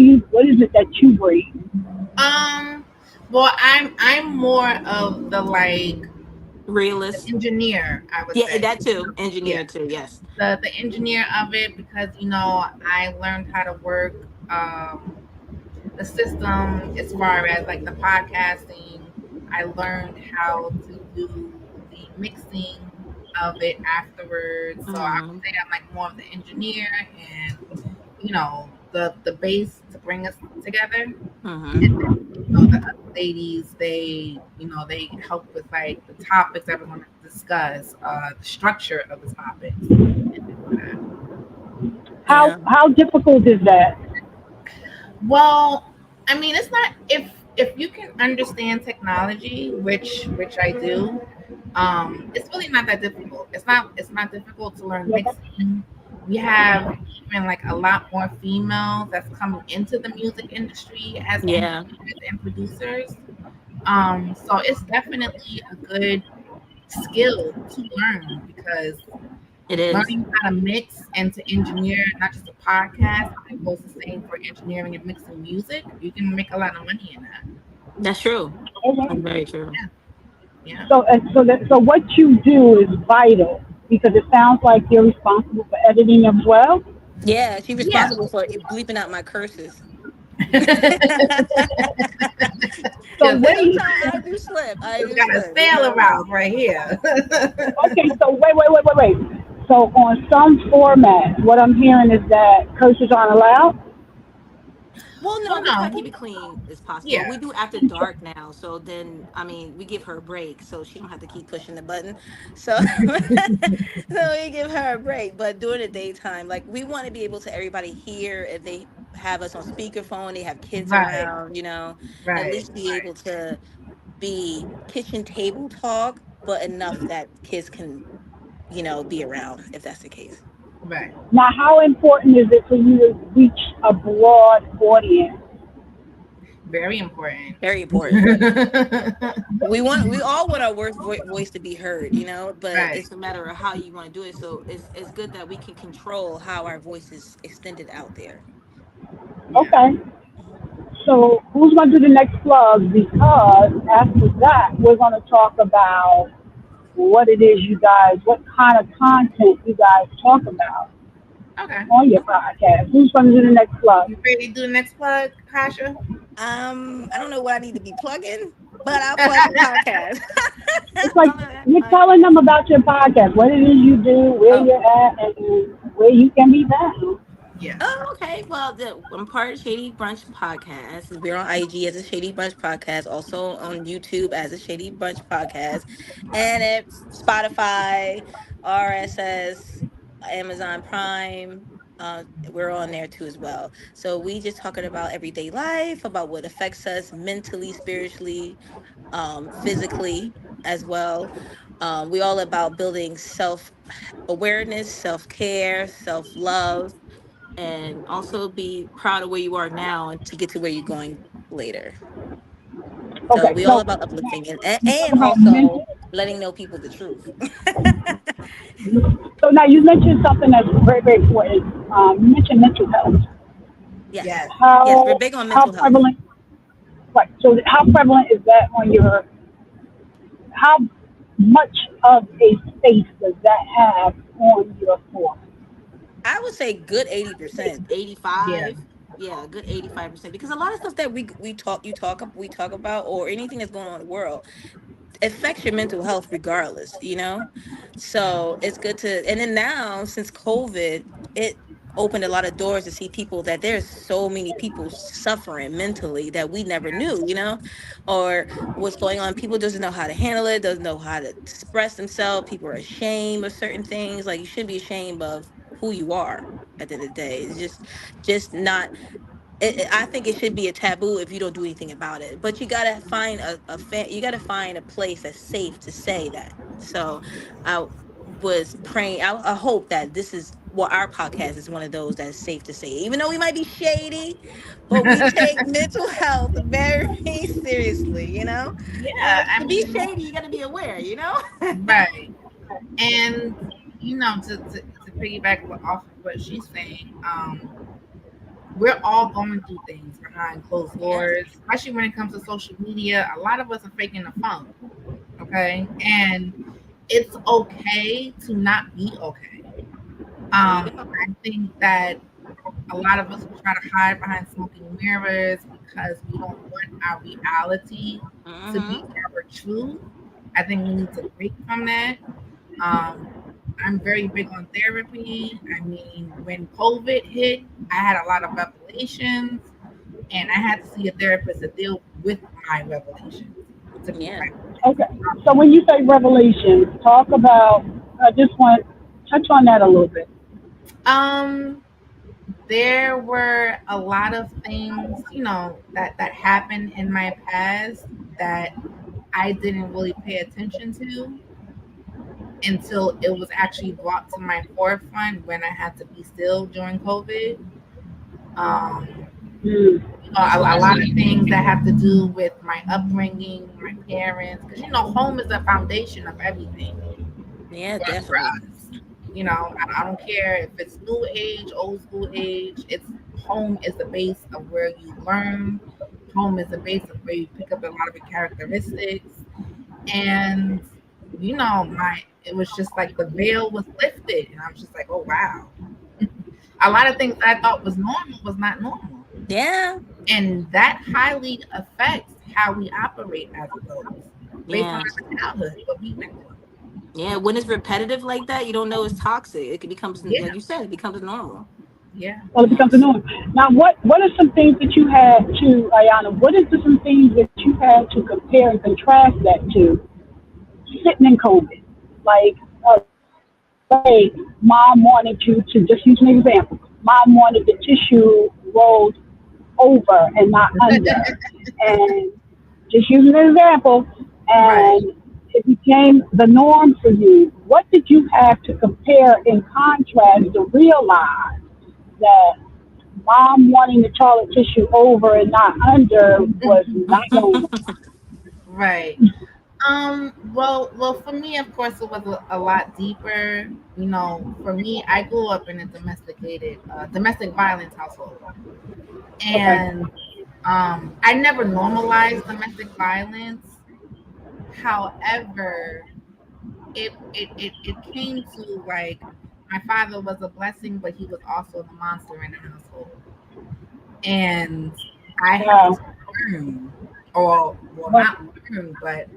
Speaker 2: is it that you bring?
Speaker 3: Um. Well, I'm more of the
Speaker 1: realist,
Speaker 3: engineer, I would
Speaker 1: yeah,
Speaker 3: say.
Speaker 1: that too.
Speaker 3: Yeah,
Speaker 1: Engineer too, yes.
Speaker 3: the engineer of it, because I learned how to work the system as far as like the podcasting. I learned how to do the mixing of it afterwards. So I would
Speaker 1: Hmm.
Speaker 3: say I'm like more of the engineer and the base to bring us together. And
Speaker 1: Hmm.
Speaker 3: the other ladies, they help with like the topics that we're going to discuss, the structure of the topics.
Speaker 2: How
Speaker 1: Yeah.
Speaker 2: how difficult is that?
Speaker 3: Well, I mean, it's not, if you can understand technology, which I do. It's really not that difficult. It's not difficult to learn mixing. We have even like a lot more females that's coming into the music industry as
Speaker 1: Yeah,
Speaker 3: engineers and producers. So it's definitely a good skill to learn, because
Speaker 1: it is.
Speaker 3: learning how to mix and to engineer not just a podcast, but it goes the same for engineering and mixing music. You can make a lot of money in that.
Speaker 1: That's true. That's
Speaker 2: Okay.
Speaker 1: very true.
Speaker 3: Yeah, yeah,
Speaker 2: So what you do is vital because it sounds like you're responsible for editing as well.
Speaker 1: Yeah, she's
Speaker 3: yeah.
Speaker 1: responsible for bleeping out my curses.
Speaker 2: So
Speaker 3: Just
Speaker 1: Because
Speaker 2: wait,
Speaker 1: sometimes I do slip. I
Speaker 3: just
Speaker 1: do
Speaker 3: got a
Speaker 1: slip,
Speaker 3: sail around right here.
Speaker 2: okay, so wait. So on some formats, what I'm hearing is that curses aren't allowed.
Speaker 1: Well, no,
Speaker 3: Well,
Speaker 1: we try to
Speaker 3: no,
Speaker 1: keep it clean as possible.
Speaker 3: yeah,
Speaker 1: We do after dark now, so then I mean, we give her a break, so she don't have to keep pushing the button. So, so we give her a break. But during the daytime, like we want to be able to everybody hear if they have us on speakerphone, they have kids
Speaker 3: right,
Speaker 1: around, at
Speaker 3: right,
Speaker 1: least be able to be kitchen table talk, but enough that kids can, be around if that's the case.
Speaker 3: right.
Speaker 2: Now, how important is it for you to reach a broad audience?
Speaker 3: Very important.
Speaker 1: Very important. We all want our voice to be heard, but
Speaker 3: Right.
Speaker 1: it's a matter of how you want to do it. So it's good that we can control how our voice is extended out there.
Speaker 3: Yeah.
Speaker 2: Okay,
Speaker 1: Mhm.
Speaker 2: so who's going to do the next plug? Because after that, we're going to talk about what it is you guys, what kind of content you guys talk about
Speaker 3: Okay.
Speaker 2: on your podcast. Who's going to do the next plug?
Speaker 3: You ready to do the next plug, Kasha?
Speaker 1: I don't know what I need to be plugging, but I'll plug the podcast.
Speaker 2: It's like
Speaker 1: I'll let that
Speaker 2: you're telling
Speaker 1: podcast.
Speaker 2: them about your podcast, what it is you do, where
Speaker 1: Oh.
Speaker 2: you're at, and where you can be found.
Speaker 3: Yeah.
Speaker 1: Oh, okay. Well, I'm part of Shady Brunch Podcast. We're on IG as a Shady Brunch Podcast, also on YouTube as a Shady Brunch Podcast, and it's Spotify, RSS, Amazon Prime. We're on there too as well. So we just talking about everyday life, about what affects us mentally, spiritually, physically as well. We all about building self awareness, self care, self love, and also be proud of where you are now and to get to where you're going later. So
Speaker 2: Okay,
Speaker 1: we all
Speaker 2: so
Speaker 1: about uplifting
Speaker 2: you talk
Speaker 1: and
Speaker 2: about
Speaker 1: also
Speaker 2: mental.
Speaker 1: letting know people the truth.
Speaker 2: So now you mentioned something that's very, very important. You mentioned mental health.
Speaker 1: Yes.
Speaker 3: Yes.
Speaker 1: Yes, we're
Speaker 2: How
Speaker 1: big on
Speaker 2: how
Speaker 1: mental health.
Speaker 2: prevalent? Right. So how prevalent is that on your? How much of a space does that have on your form?
Speaker 1: I would say good 80%,
Speaker 3: Yeah.
Speaker 1: 85. Yeah, good 85%. Because a lot of stuff that we talk about, or anything that's going on in the world, affects your mental health regardless, you know? So it's good to, and then now since COVID, it opened a lot of doors to see people that there's so many people suffering mentally that we never knew, you know, or what's going on. People doesn't know how to handle it, doesn't know how to express themselves. People are ashamed of certain things. Like, you shouldn't be ashamed of who you are at the end of the day. It's just not, I think it should be a taboo if you don't do anything about it. But you gotta find you gotta find a place that's safe to say that. So I was praying. I hope that this is what our podcast is, one of those that's safe to say. Even though we might be shady, but we take mental health very seriously. You know,
Speaker 3: Yeah, I
Speaker 1: to be
Speaker 3: mean,
Speaker 1: shady, you gotta be aware. You know.
Speaker 3: right. And to piggyback off of what she's saying, we're all going through things behind closed
Speaker 1: Yeah.
Speaker 3: doors, especially when it comes to social media. A lot of us are faking the funk, okay? And it's okay to not be okay.
Speaker 1: There you go.
Speaker 3: I think that a lot of us try to hide behind smoking mirrors because we don't want our reality to be
Speaker 1: Hmm.
Speaker 3: our truth. I think we need to break from that. Um, I'm very big on therapy. I mean, when COVID hit, I had a lot of revelations, and I had to see a therapist to deal with my revelations. To be
Speaker 1: Yeah.
Speaker 3: quite
Speaker 2: Okay. So when you say revelations, talk about. I just want touch on that a little bit.
Speaker 3: honest. There were a lot of things, that happened in my past that I didn't really pay attention to until it was actually brought to my forefront when I had to be still during COVID. Um,
Speaker 2: Mm.
Speaker 3: a lot of things that have to do with my upbringing, my parents, because home is the foundation of everything
Speaker 1: Yeah.
Speaker 3: for
Speaker 1: Definitely.
Speaker 3: us. I don't care if it's new age, old school age. It's home is the base of where you learn. Home is the base of where you pick up a lot of your characteristics. And my it was just like the veil was lifted, and I was just like, oh wow. A lot of things I thought was normal was not normal,
Speaker 1: Yeah.
Speaker 3: and that highly affects how we operate as adults based on
Speaker 1: Yeah.
Speaker 3: our childhood, what we went through.
Speaker 1: Yeah, when it's repetitive like that, you don't know it's toxic. Becomes, like
Speaker 3: Yeah,
Speaker 1: you said, it becomes normal.
Speaker 3: yeah.
Speaker 2: Well, it becomes a
Speaker 1: Yes.
Speaker 2: norm. Now, what are some things that you had to, Ayana? What is some things that you had to compare and contrast that to sitting in COVID? Like, let's say mom wanted you to just use an example. Mom wanted the tissue rolled over and not under, and just using an example,
Speaker 3: Right.
Speaker 2: and it became the norm for you. What did you have to compare in contrast to realize that mom wanting the toilet tissue over and not under was not normal?
Speaker 3: Right. Well, for me, of course, it was a lot deeper. For me, I grew up in a domestic violence household,
Speaker 2: Okay.
Speaker 3: and I never normalized domestic violence. However, it came to, like, my father was a blessing, but he was also the monster in the household, and I had
Speaker 2: Yeah.
Speaker 3: to learn, or well,
Speaker 2: What?
Speaker 3: not learn, but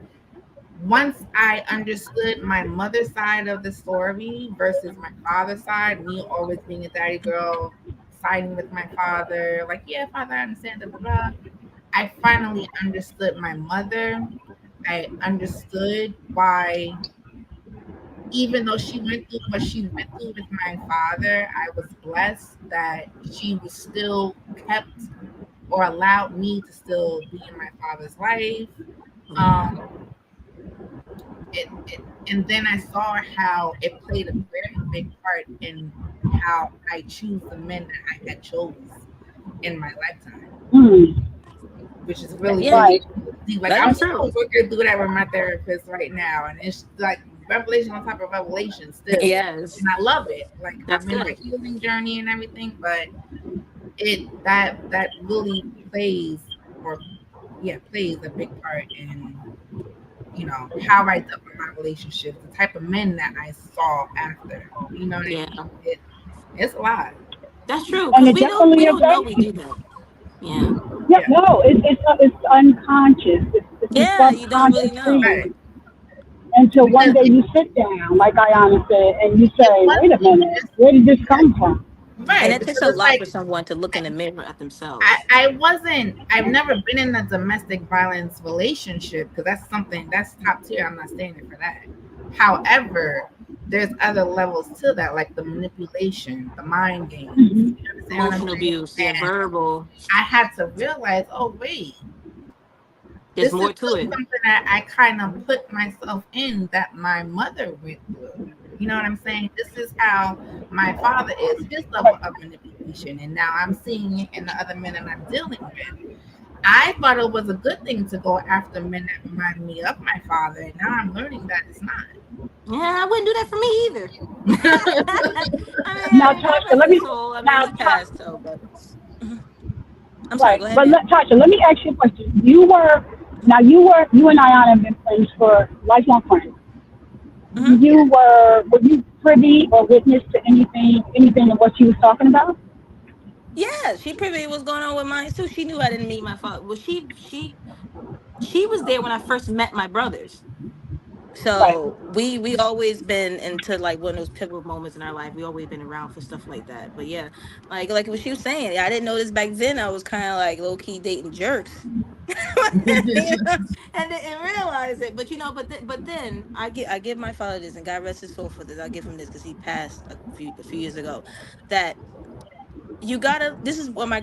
Speaker 3: once I understood my mother's side of the story versus my father's side, me always being a daddy girl, siding with my father, like, yeah, father, I understand, blah, blah, blah. I finally understood my mother. I understood why, even though she went through what she went through with my father, I was blessed that she was still kept or allowed me to still be in my father's life. Um,
Speaker 1: Yeah.
Speaker 3: and then I saw how it played a very big part in how I choose the men that I had chose in my lifetime,
Speaker 2: Hmm.
Speaker 3: which is really,
Speaker 1: Yeah.
Speaker 3: really
Speaker 2: Right.
Speaker 3: deep. Like, I'm
Speaker 1: That's true.
Speaker 3: still working through that with my therapist right now, and it's like revelation on top of revelation still,
Speaker 1: Yes.
Speaker 3: and I love it. Like,
Speaker 1: That's
Speaker 3: I'm in my
Speaker 1: good.
Speaker 3: healing journey and everything, but that really plays, or yeah, plays a big part in how I dealt with my relationships, the type of men that I saw after. You know what I
Speaker 1: Yeah.
Speaker 3: mean? It's a lot.
Speaker 1: That's true
Speaker 2: And
Speaker 1: because
Speaker 2: it
Speaker 1: we
Speaker 2: definitely
Speaker 1: don't know
Speaker 2: affects
Speaker 1: we do
Speaker 2: you.
Speaker 1: that. Yeah.
Speaker 2: Yeah,
Speaker 3: Yeah.
Speaker 2: no, it's unconscious. It's a
Speaker 1: Yeah, you don't really
Speaker 2: subconscious
Speaker 1: know.
Speaker 3: Right.
Speaker 2: thing until one
Speaker 3: Because
Speaker 2: day you sit down, like Ayana said, and you
Speaker 3: it
Speaker 2: say, "Wait a
Speaker 3: wasn't even
Speaker 2: minute,
Speaker 3: just
Speaker 2: where did this come from?"
Speaker 1: And
Speaker 3: right.
Speaker 1: it takes
Speaker 3: Because
Speaker 1: a
Speaker 3: it's
Speaker 1: lot
Speaker 3: like
Speaker 1: for someone to look in the mirror at
Speaker 3: I,
Speaker 1: themselves.
Speaker 3: I wasn't I've never been in a domestic violence relationship because that's something that's top tier. I'm not standing for that. However, there's other levels to that, like the manipulation, the mind games.
Speaker 2: Hmm.
Speaker 3: You understand what I'm
Speaker 1: Emotional
Speaker 3: saying?
Speaker 1: abuse, yeah,
Speaker 3: And
Speaker 1: verbal.
Speaker 3: I had to realize, oh wait,
Speaker 1: There's
Speaker 3: this is
Speaker 1: more to
Speaker 3: still
Speaker 1: it.
Speaker 3: something that I kind of put myself in that my mother went through. You know what I'm saying? This is how my father is, his level of manipulation. And now I'm seeing it in the other men that I'm dealing with. I thought it was a good thing to go after men that remind me of my father. And now I'm learning that it's not.
Speaker 1: Yeah, I wouldn't do that for me either.
Speaker 2: Now,
Speaker 1: I mean, God
Speaker 2: Tasha,
Speaker 1: rest his soul. I mean, he passed, so, but I'm sorry.
Speaker 2: right,
Speaker 1: Go ahead,
Speaker 2: but
Speaker 1: ma'am.
Speaker 2: Tasha, let me ask you a question. You and Ayana have been friends for lifelong friends.
Speaker 1: Hmm.
Speaker 3: Yes.
Speaker 2: Were you privy or witness to anything of what she was talking about?
Speaker 1: Yeah, she privy what's going on with mine too. She knew I didn't meet my father. Well, she was there when I first met my brothers.
Speaker 2: Right.
Speaker 1: So we always been into like one of those pivotal moments in our life. We always been around for stuff like that. But yeah, like what she was saying, I didn't know this back then. I was kind of like low key dating jerks, you know, and didn't realize it. But but then I give my father this, and God rest his soul for this. I give him this because he passed a few years ago. That you gotta. This is what my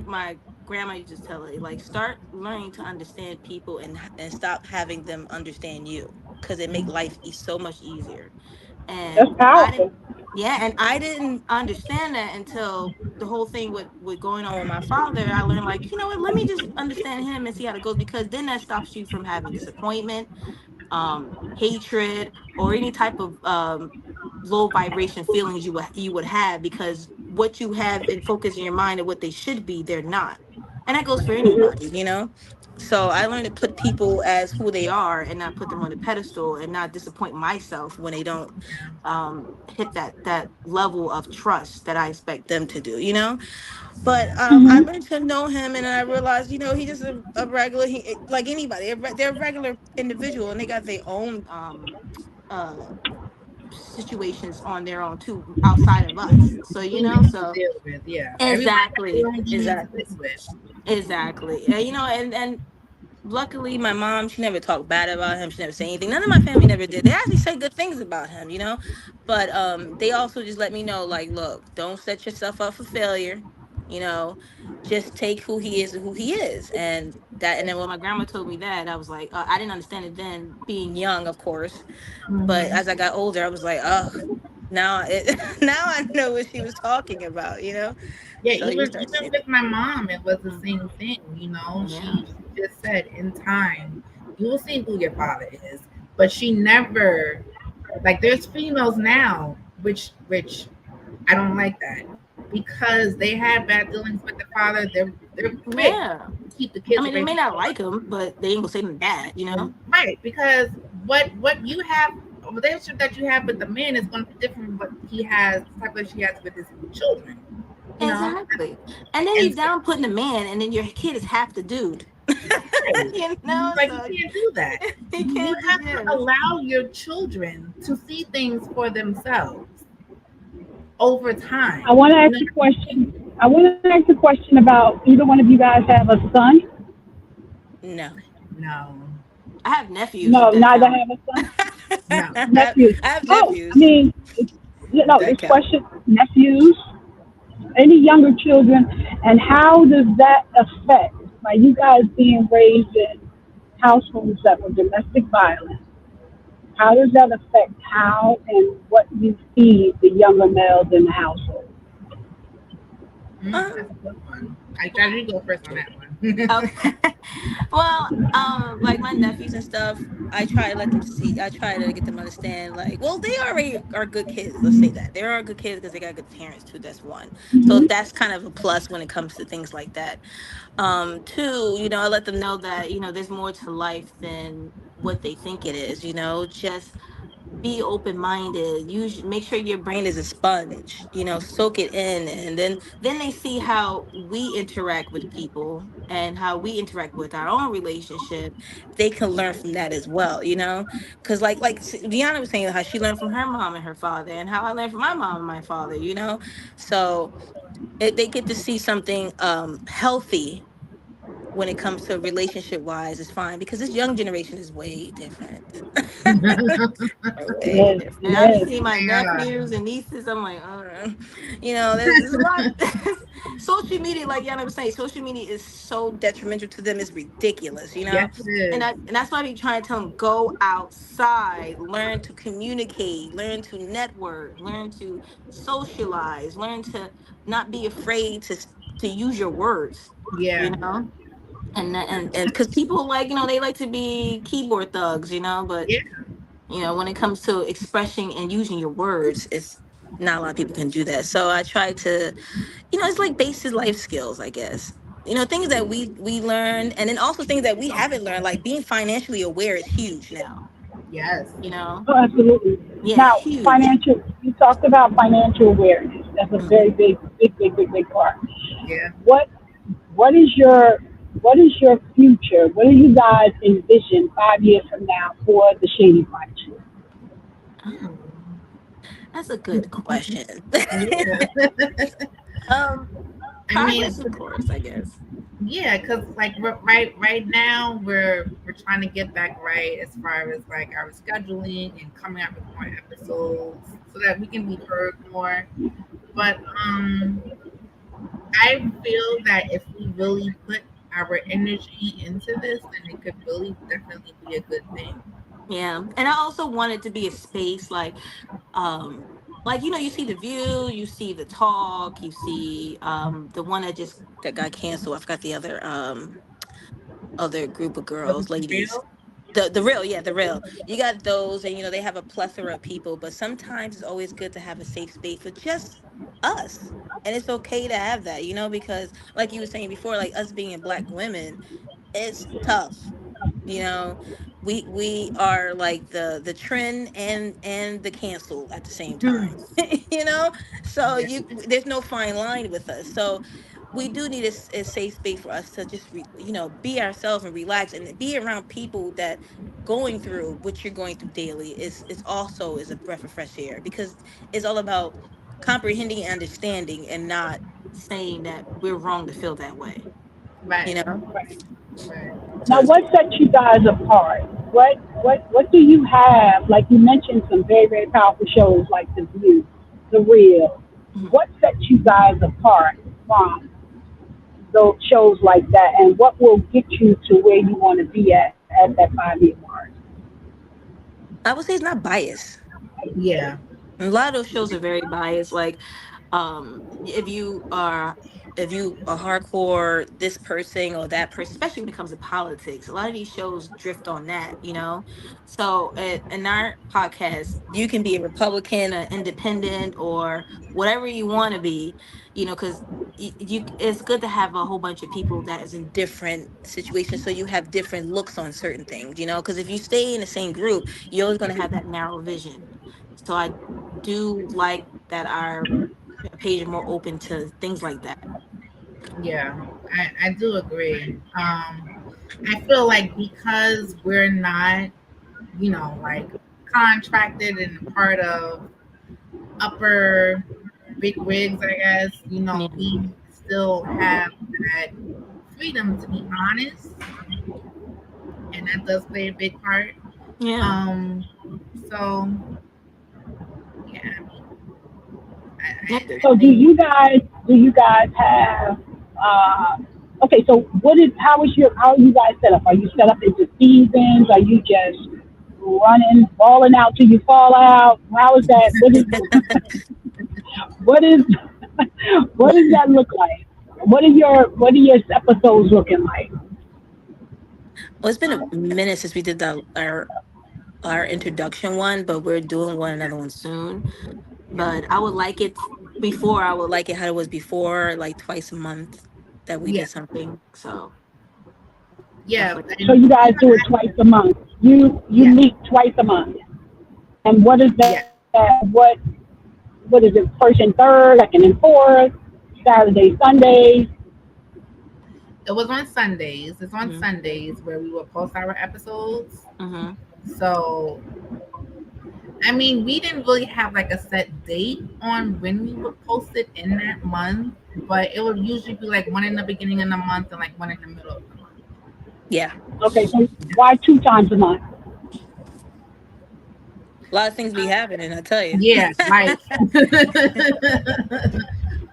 Speaker 1: grandma used to tell her. Like start learning to understand people and stop having them understand you because it make life so much easier.
Speaker 2: That's
Speaker 1: And I didn't.
Speaker 2: powerful.
Speaker 1: Yeah, and I didn't understand that until the whole thing with going on with my father. I learned like, you know what, let me just understand him and see how it goes because then that stops you from having disappointment, hatred, or any type of low vibration feelings you would have because what you have in focus in your mind and what they should be, they're not, and that goes for anybody, you know. So I learned to put people as who they are and not put them on a pedestal and not disappoint myself when they don't hit that level of trust that I expect them to do, you know. But I
Speaker 2: Hmm.
Speaker 1: learned to know him, and I realized, he's just a regular, like anybody. They're a regular individual, and they got their own uh, situations on their own too, outside of us. So
Speaker 3: We need to
Speaker 1: so
Speaker 3: deal with. Yeah. Everybody has
Speaker 1: exactly,
Speaker 3: their own we need to
Speaker 1: exactly,
Speaker 3: deal with.
Speaker 1: exactly. And, and luckily my mom, she never talked bad about him, she never said anything, none of my family never did. They actually said good things about him, but they also just let me know, like, look, don't set yourself up for failure, you know just take who he is and who he is. And then when my grandma told me that, I was like, I didn't understand it then, being young, of course, but
Speaker 3: Hmm.
Speaker 1: as I got older, I was like, oh, now now I know what she was talking about,
Speaker 3: Yeah,
Speaker 1: so you
Speaker 3: even
Speaker 1: start
Speaker 3: even
Speaker 1: seeing.
Speaker 3: with my mom, it was the
Speaker 1: Mm,
Speaker 3: same thing.
Speaker 1: yeah.
Speaker 3: She just said in time you will see who your father is, but she never like there's females now which I don't like that because they have bad dealings with the father. They're quick
Speaker 1: Yeah.
Speaker 3: to keep the
Speaker 1: I
Speaker 3: kids
Speaker 1: mean, they
Speaker 3: away
Speaker 1: may
Speaker 3: from
Speaker 1: not
Speaker 3: the
Speaker 1: like him, but they ain't gonna say nothing bad.
Speaker 3: right because what you have a relationship that you have with the man is going to be different from what he has the type of relationship he has with his children. You know,
Speaker 1: Exactly. And then you
Speaker 3: and so
Speaker 1: down putting a man, and then your kid is half the dude.
Speaker 3: right. Like you
Speaker 1: So
Speaker 3: can't do that.
Speaker 1: you
Speaker 3: You
Speaker 1: can't just,
Speaker 3: have to
Speaker 1: yeah.
Speaker 3: allow your children to see things for themselves over
Speaker 2: I
Speaker 3: time.
Speaker 2: want to
Speaker 3: You
Speaker 2: ask
Speaker 3: know,
Speaker 2: a question. I want to ask a question about either one of you guys have a son.
Speaker 1: No,
Speaker 3: no,
Speaker 1: I have nephews, if
Speaker 2: No,
Speaker 1: that
Speaker 2: neither
Speaker 1: count.
Speaker 2: have a son.
Speaker 3: no.
Speaker 1: I
Speaker 2: Nephews.
Speaker 1: have
Speaker 2: No, I
Speaker 1: nephews,
Speaker 2: mean, no.
Speaker 1: that
Speaker 2: This
Speaker 1: count.
Speaker 2: question: nephews, any younger children, and how does that affect, like, you guys being raised in households that were domestic violence? How does that affect how and what you feed the younger males in the household?
Speaker 3: That's
Speaker 1: Um,
Speaker 3: a good one. I try to go first on that one.
Speaker 1: okay. Well, like my nephews and stuff, I try to let them see. I try to get them to understand. Like, well, they already are good kids. Let's say that they are good kids because they got good parents too. That's one. So
Speaker 2: Hmm.
Speaker 1: that's kind of a plus when it comes to things like that. Two, I let them know that there's more to life than what they think it is. Just be open minded. Use make sure your brain is a sponge. Soak it in, and then they see how we interact with people and how we interact with our own relationship. They can learn from that as well. Because Deanna was saying how she learned from her mom and her father, and how I learned from my mom and my father. So they get to see something healthy when it comes to relationship wise is fine because this young generation is way different. Way
Speaker 2: Yes,
Speaker 1: different. I be
Speaker 2: yes.
Speaker 1: seeing my
Speaker 3: Yeah.
Speaker 1: nephews and nieces. I'm like, there's a lot. Social media, like Yana was saying, social media is so detrimental to them. It's ridiculous,
Speaker 3: Yes, it
Speaker 1: and
Speaker 3: is.
Speaker 1: that's why I be trying to tell them go outside, learn to communicate, learn to network, learn to socialize, learn to not be afraid to use your words. You
Speaker 3: Yeah.
Speaker 1: know, and because people they like to be keyboard thugs, but
Speaker 3: Yeah.
Speaker 1: when it comes to expressing and using your words, it's not a lot of people can do that. So I try to, it's like basic life skills, I guess. Things that we learn, and then also things that we haven't learned, like being financially aware is huge now.
Speaker 3: Yes.
Speaker 1: You know,
Speaker 2: Oh, absolutely.
Speaker 1: yeah,
Speaker 2: Now,
Speaker 1: huge.
Speaker 2: financial, you talked about financial awareness. That's a
Speaker 1: Mhm.
Speaker 2: very big part.
Speaker 3: Yeah.
Speaker 2: What what is your what is your future? What do you guys envision 5 years from now for the Shady Brunch?
Speaker 1: Oh, that's a good question.
Speaker 3: Yeah.
Speaker 1: um,
Speaker 3: I mean,
Speaker 1: Progress, of course, I guess.
Speaker 3: yeah, because like right now we're trying to get back right as far as like our scheduling and coming out with more episodes so that we can be heard more. But I feel that if we really put our energy into this, then it could really definitely be a good thing.
Speaker 1: Yeah, and I also want it to be a space um you see the View, you see the Talk, you see the one that got canceled. I forgot the other group of
Speaker 3: Was
Speaker 1: girls,
Speaker 3: it
Speaker 1: ladies.
Speaker 3: real?
Speaker 1: The Real, yeah, the Real. You got those, and they have a plethora of people, but sometimes it's always good to have a safe space for just us. And it's okay to have that, because like you were saying before, like us being black women, it's tough. you know we are like the trend and the cancel at the same time.
Speaker 3: Hmm.
Speaker 1: you know so
Speaker 3: Yeah.
Speaker 1: there's no fine line with us, so we do need a safe space for us to just be ourselves and relax and be around people that going through what you're going through daily is also is a breath of fresh air, because it's all about comprehending and understanding and not saying that we're wrong to feel that way you
Speaker 3: Right.
Speaker 1: know
Speaker 3: Right.
Speaker 1: so
Speaker 2: Now,
Speaker 1: it's
Speaker 2: what sets you guys apart? What do you have? Like you mentioned, some very powerful shows like The View, The Real.
Speaker 1: Mhm.
Speaker 2: What sets you guys apart from those shows like that, and what will get you to where you want to be at that 5 year mark?
Speaker 1: I would say it's not biased.
Speaker 3: Yeah.
Speaker 1: A lot of those shows are very biased. Like, if you are hardcore this person or that person, especially when it comes to politics, a lot of these shows drift on that. So in our podcast, you can be a Republican, an independent, or whatever you want to be. Because it's good to have a whole bunch of people that is in different situations, so you have different looks on certain things. Because if you stay in the same group, you're always going to have that narrow vision. So I do like that our page is more open to things like that.
Speaker 3: Yeah. I do agree. I feel like because we're not, like contracted and a part of upper big wigs, I guess,
Speaker 1: Yeah.
Speaker 3: we still have that freedom to be honest, and that does play a big part.
Speaker 1: Yeah.
Speaker 3: Um, so yeah, I mean,
Speaker 1: Yeah.
Speaker 2: So,
Speaker 3: I think
Speaker 2: do you guys have? Okay, so how are you guys set up? Are you set up into seasons? Are you just running, balling out till you fall out? How is that? What is what does that look like? What are your episodes looking like?
Speaker 1: Well, it's been a minute since we did our introduction one, but we're doing another one soon. But I would like it before. I would like it how it was before, like twice a month that we
Speaker 3: yeah,
Speaker 1: did something. So
Speaker 3: yeah,
Speaker 1: definitely.
Speaker 2: So
Speaker 3: and
Speaker 2: you guys do it twice a month. You
Speaker 3: yeah,
Speaker 2: meet twice a month. And what is
Speaker 3: Yeah,
Speaker 2: that? What is it? First and third, second and fourth, Saturday, Sundays.
Speaker 3: it was on Sundays. It's on
Speaker 1: Mhm.
Speaker 3: Sundays where we will post our episodes.
Speaker 1: Mhm.
Speaker 3: So, I mean, we didn't really have like a set date on when we would post it in that month, but it would usually be like one in the beginning of the month and like one in the middle of the month.
Speaker 1: Yeah.
Speaker 2: Okay, so why 2 times a month?
Speaker 1: A lot of things be happening, I tell you.
Speaker 3: Yeah, life.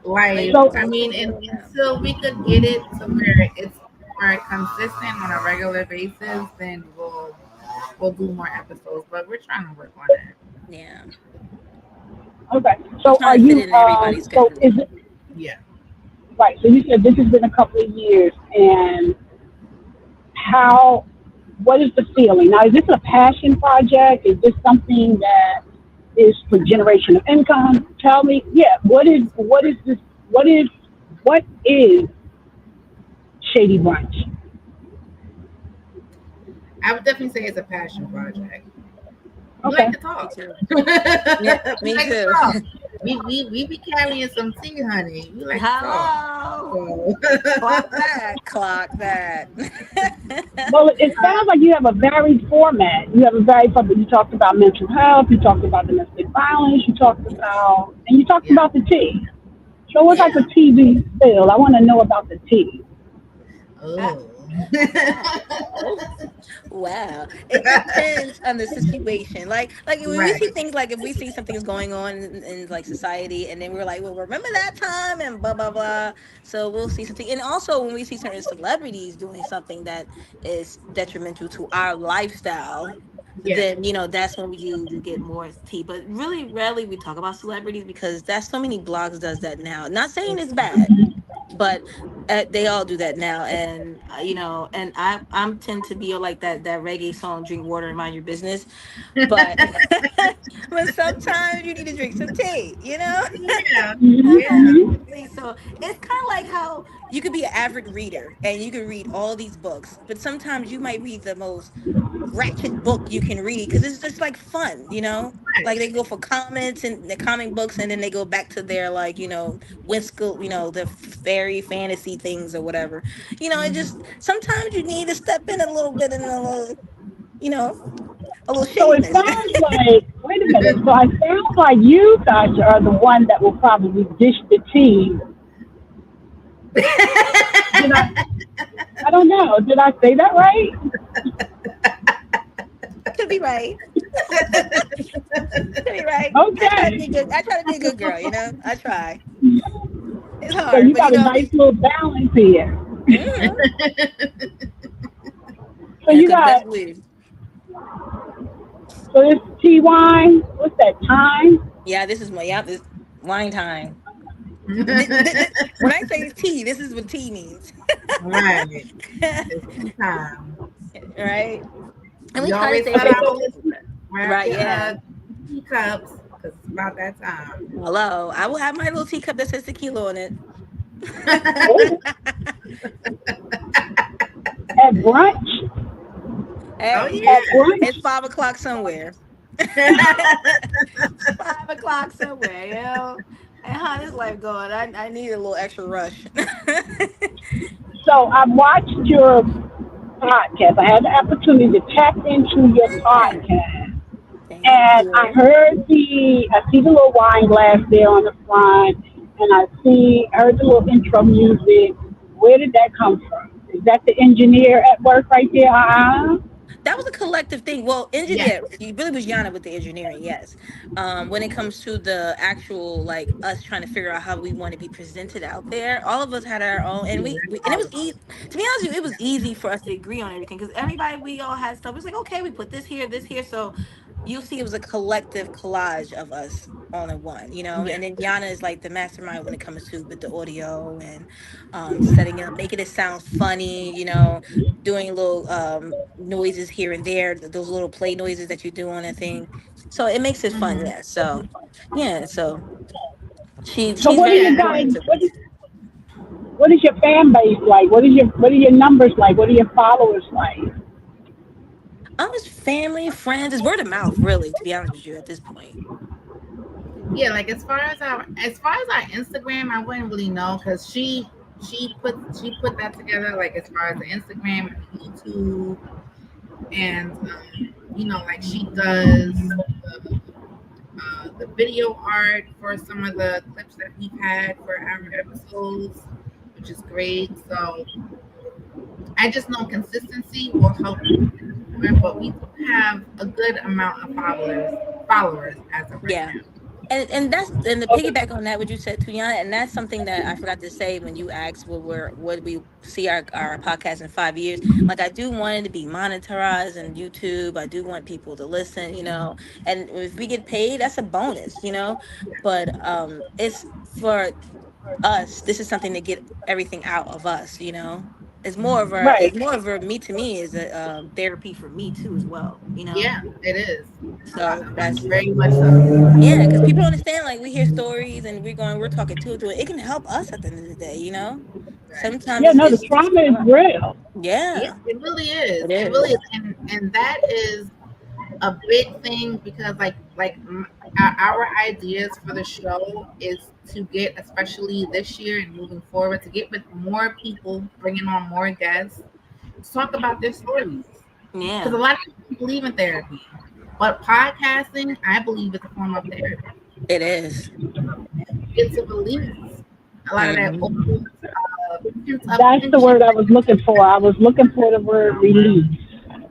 Speaker 1: Like
Speaker 3: Life.
Speaker 1: we
Speaker 2: So
Speaker 3: I
Speaker 1: just
Speaker 3: mean,
Speaker 1: been doing now.
Speaker 3: until we could get it to where it's more consistent on a regular basis, then we'll do more episodes. But we're trying to work on that.
Speaker 1: Yeah.
Speaker 2: okay,
Speaker 1: We're
Speaker 2: so
Speaker 1: trying
Speaker 2: are
Speaker 1: to fit
Speaker 2: you
Speaker 1: it in everybody's
Speaker 2: so
Speaker 1: schedule.
Speaker 2: is it
Speaker 3: Yeah.
Speaker 2: right? So you said this has been a couple of years, and how? What is the feeling now? Is this a passion project? Is this something that is for generation of income? Tell me, yeah. What is this? What is Shady Brunch?
Speaker 3: I would definitely say it's a passion project. We like
Speaker 2: Okay.
Speaker 3: to
Speaker 1: Me
Speaker 3: talk.
Speaker 1: too.
Speaker 3: we
Speaker 1: Yeah, me
Speaker 3: like to
Speaker 1: too.
Speaker 3: talk. We be carrying some tea, honey. We like to talk.
Speaker 1: Hello.
Speaker 3: So
Speaker 1: Clock that. Clock that.
Speaker 2: Well, it sounds like you have a varied format. You have a varied format. You talked about mental health. You talked about domestic violence. You talked
Speaker 1: Yes.
Speaker 2: about, and you talked
Speaker 3: yeah,
Speaker 2: about the tea. So, what type
Speaker 1: Yeah.
Speaker 2: of tea do you spill? I want to know about the tea.
Speaker 1: Ah,
Speaker 3: oh.
Speaker 1: wow. Wow. It depends on the situation. Like when we see
Speaker 3: Right.
Speaker 1: things like if we see something's going on in like society and then we're like, well, remember that time and blah blah blah. So we'll see something. And also when we see certain celebrities doing something that is detrimental to our lifestyle,
Speaker 3: Yeah.
Speaker 1: then that's when we usually get more tea. But really rarely we talk about celebrities because that's so many blogs does that now. Not saying it's bad, but they all do that now, and and I'm tend to be like that reggae song, drink water and mind your business, but but sometimes you need to drink some tea,
Speaker 3: Yeah. Yeah.
Speaker 2: Mm-hmm.
Speaker 1: so it's kind of like how you could be an avid reader and you could read all these books, but sometimes you might read the most ratchet book you can read because it's just like fun, like
Speaker 3: Right.
Speaker 1: they go for comments and the comic books and then they go back to their like whimsical, the fairy fantasy things or whatever. It just sometimes you need to step in a little bit and you know a little
Speaker 2: So it
Speaker 1: shadiness.
Speaker 2: sounds like, wait a minute. So it sounds like you, Tasha, are the one that will probably dish the tea. Did I? I don't know. Did I say that right?
Speaker 1: Could be right. Could be right. I try to be
Speaker 2: Okay.
Speaker 1: good. I try to be a good girl, I try. It's
Speaker 2: So
Speaker 1: hard,
Speaker 2: you
Speaker 1: but
Speaker 2: got a nice little balance here.
Speaker 1: mhm.
Speaker 2: So
Speaker 1: Yeah,
Speaker 2: you
Speaker 1: cause
Speaker 2: got
Speaker 1: best believe.
Speaker 2: so this tea wine. What's that time?
Speaker 1: Yeah, this is my this wine time. When I say tea, this is what tea means.
Speaker 3: Right. It's tea time.
Speaker 1: Right? And we
Speaker 3: We
Speaker 1: try to
Speaker 3: always
Speaker 1: stay
Speaker 3: tell
Speaker 2: Okay.
Speaker 3: our
Speaker 1: very
Speaker 2: So
Speaker 3: listeners, grab
Speaker 1: right.
Speaker 3: your
Speaker 1: Yeah.
Speaker 3: teacups because it's about that time.
Speaker 1: Hello. I will have my little teacup that says tequila on it.
Speaker 2: oh, at brunch,
Speaker 3: Oh
Speaker 1: Hey,
Speaker 2: at
Speaker 3: yeah.
Speaker 1: it's
Speaker 2: brunch.
Speaker 1: 5 o'clock somewhere. 5 o'clock somewhere, And how this life going? I need a little extra rush.
Speaker 2: So I watched your podcast. I had the opportunity to tap into your
Speaker 1: Yeah.
Speaker 2: podcast,
Speaker 1: Thank
Speaker 2: and
Speaker 1: you.
Speaker 2: I see the little wine glass there on the front, and heard the little intro music. Where did that come from? Is that the engineer at work right there?
Speaker 1: That was a collective thing. Well,
Speaker 3: Yes.
Speaker 1: engineer, it really was Yana with the engineering, yes. When it comes to the actual like us trying to figure out how we want to be presented out there, all of us had our own, and and it was easy. To be honest with you, it was easy for us to agree on everything because everybody we all had stuff. It was like okay, we put this here, so you'll see it was a collective collage of us all in one,
Speaker 3: Yeah.
Speaker 1: and then Yana is like the mastermind when it comes to with the audio and setting it up, making it sound funny, doing little noises here and there, those little play noises that you do on a thing. So it makes it fun,
Speaker 3: Hmm.
Speaker 1: yeah. So yeah, so
Speaker 2: So
Speaker 1: she's
Speaker 2: what
Speaker 1: very
Speaker 2: is you
Speaker 3: Yeah.
Speaker 1: important
Speaker 2: guys?
Speaker 1: to
Speaker 2: What
Speaker 1: us.
Speaker 2: is what is your fan base like? What are your numbers like? What are your followers like?
Speaker 1: It's family, friends. It's word of mouth, really. To be honest with you, at this point.
Speaker 3: Yeah, like as far as our Instagram, I wouldn't really know because she put that together. Like as far as the Instagram and the YouTube, and like she does the video art for some of the clips that we've had for our episodes, which is great. So I just know consistency will help you more, but we do have a good amount of followers as of right
Speaker 1: Yeah.
Speaker 3: now.
Speaker 1: And that's and the piggyback on that what you said, Tuyana, and that's something that I forgot to say when you asked what we see our podcast in 5 years. Like I do want it to be monetized and YouTube. I do want people to listen, and if we get paid, that's a bonus, But it's for us. This is something to get everything out of us.
Speaker 2: Right.
Speaker 1: It's more of a me to me is a therapy for me too as well.
Speaker 3: Yeah, it is.
Speaker 1: So that's
Speaker 3: Very much so.
Speaker 1: yeah, because people don't understand. Like we hear stories and we're talking to it. It can help us at the end of the day.
Speaker 3: Right.
Speaker 1: Sometimes
Speaker 2: Yeah, no, the
Speaker 1: it's
Speaker 2: trauma is real.
Speaker 3: Yeah,
Speaker 1: yeah,
Speaker 3: it really is.
Speaker 1: it
Speaker 3: It really
Speaker 1: is.
Speaker 3: is, and that is a big thing because our ideas for the show is to get, especially this year and moving forward, to get with more people, bringing on more guests to talk about their stories. Because
Speaker 1: Yeah,
Speaker 3: a lot of people don't believe in therapy, but podcasting, I believe, is a form of therapy.
Speaker 1: it is.
Speaker 3: You get to release a lot of that old
Speaker 1: Mhm.
Speaker 3: pent up
Speaker 2: That's the
Speaker 3: tension.
Speaker 2: word I was looking for. I was looking for the word release.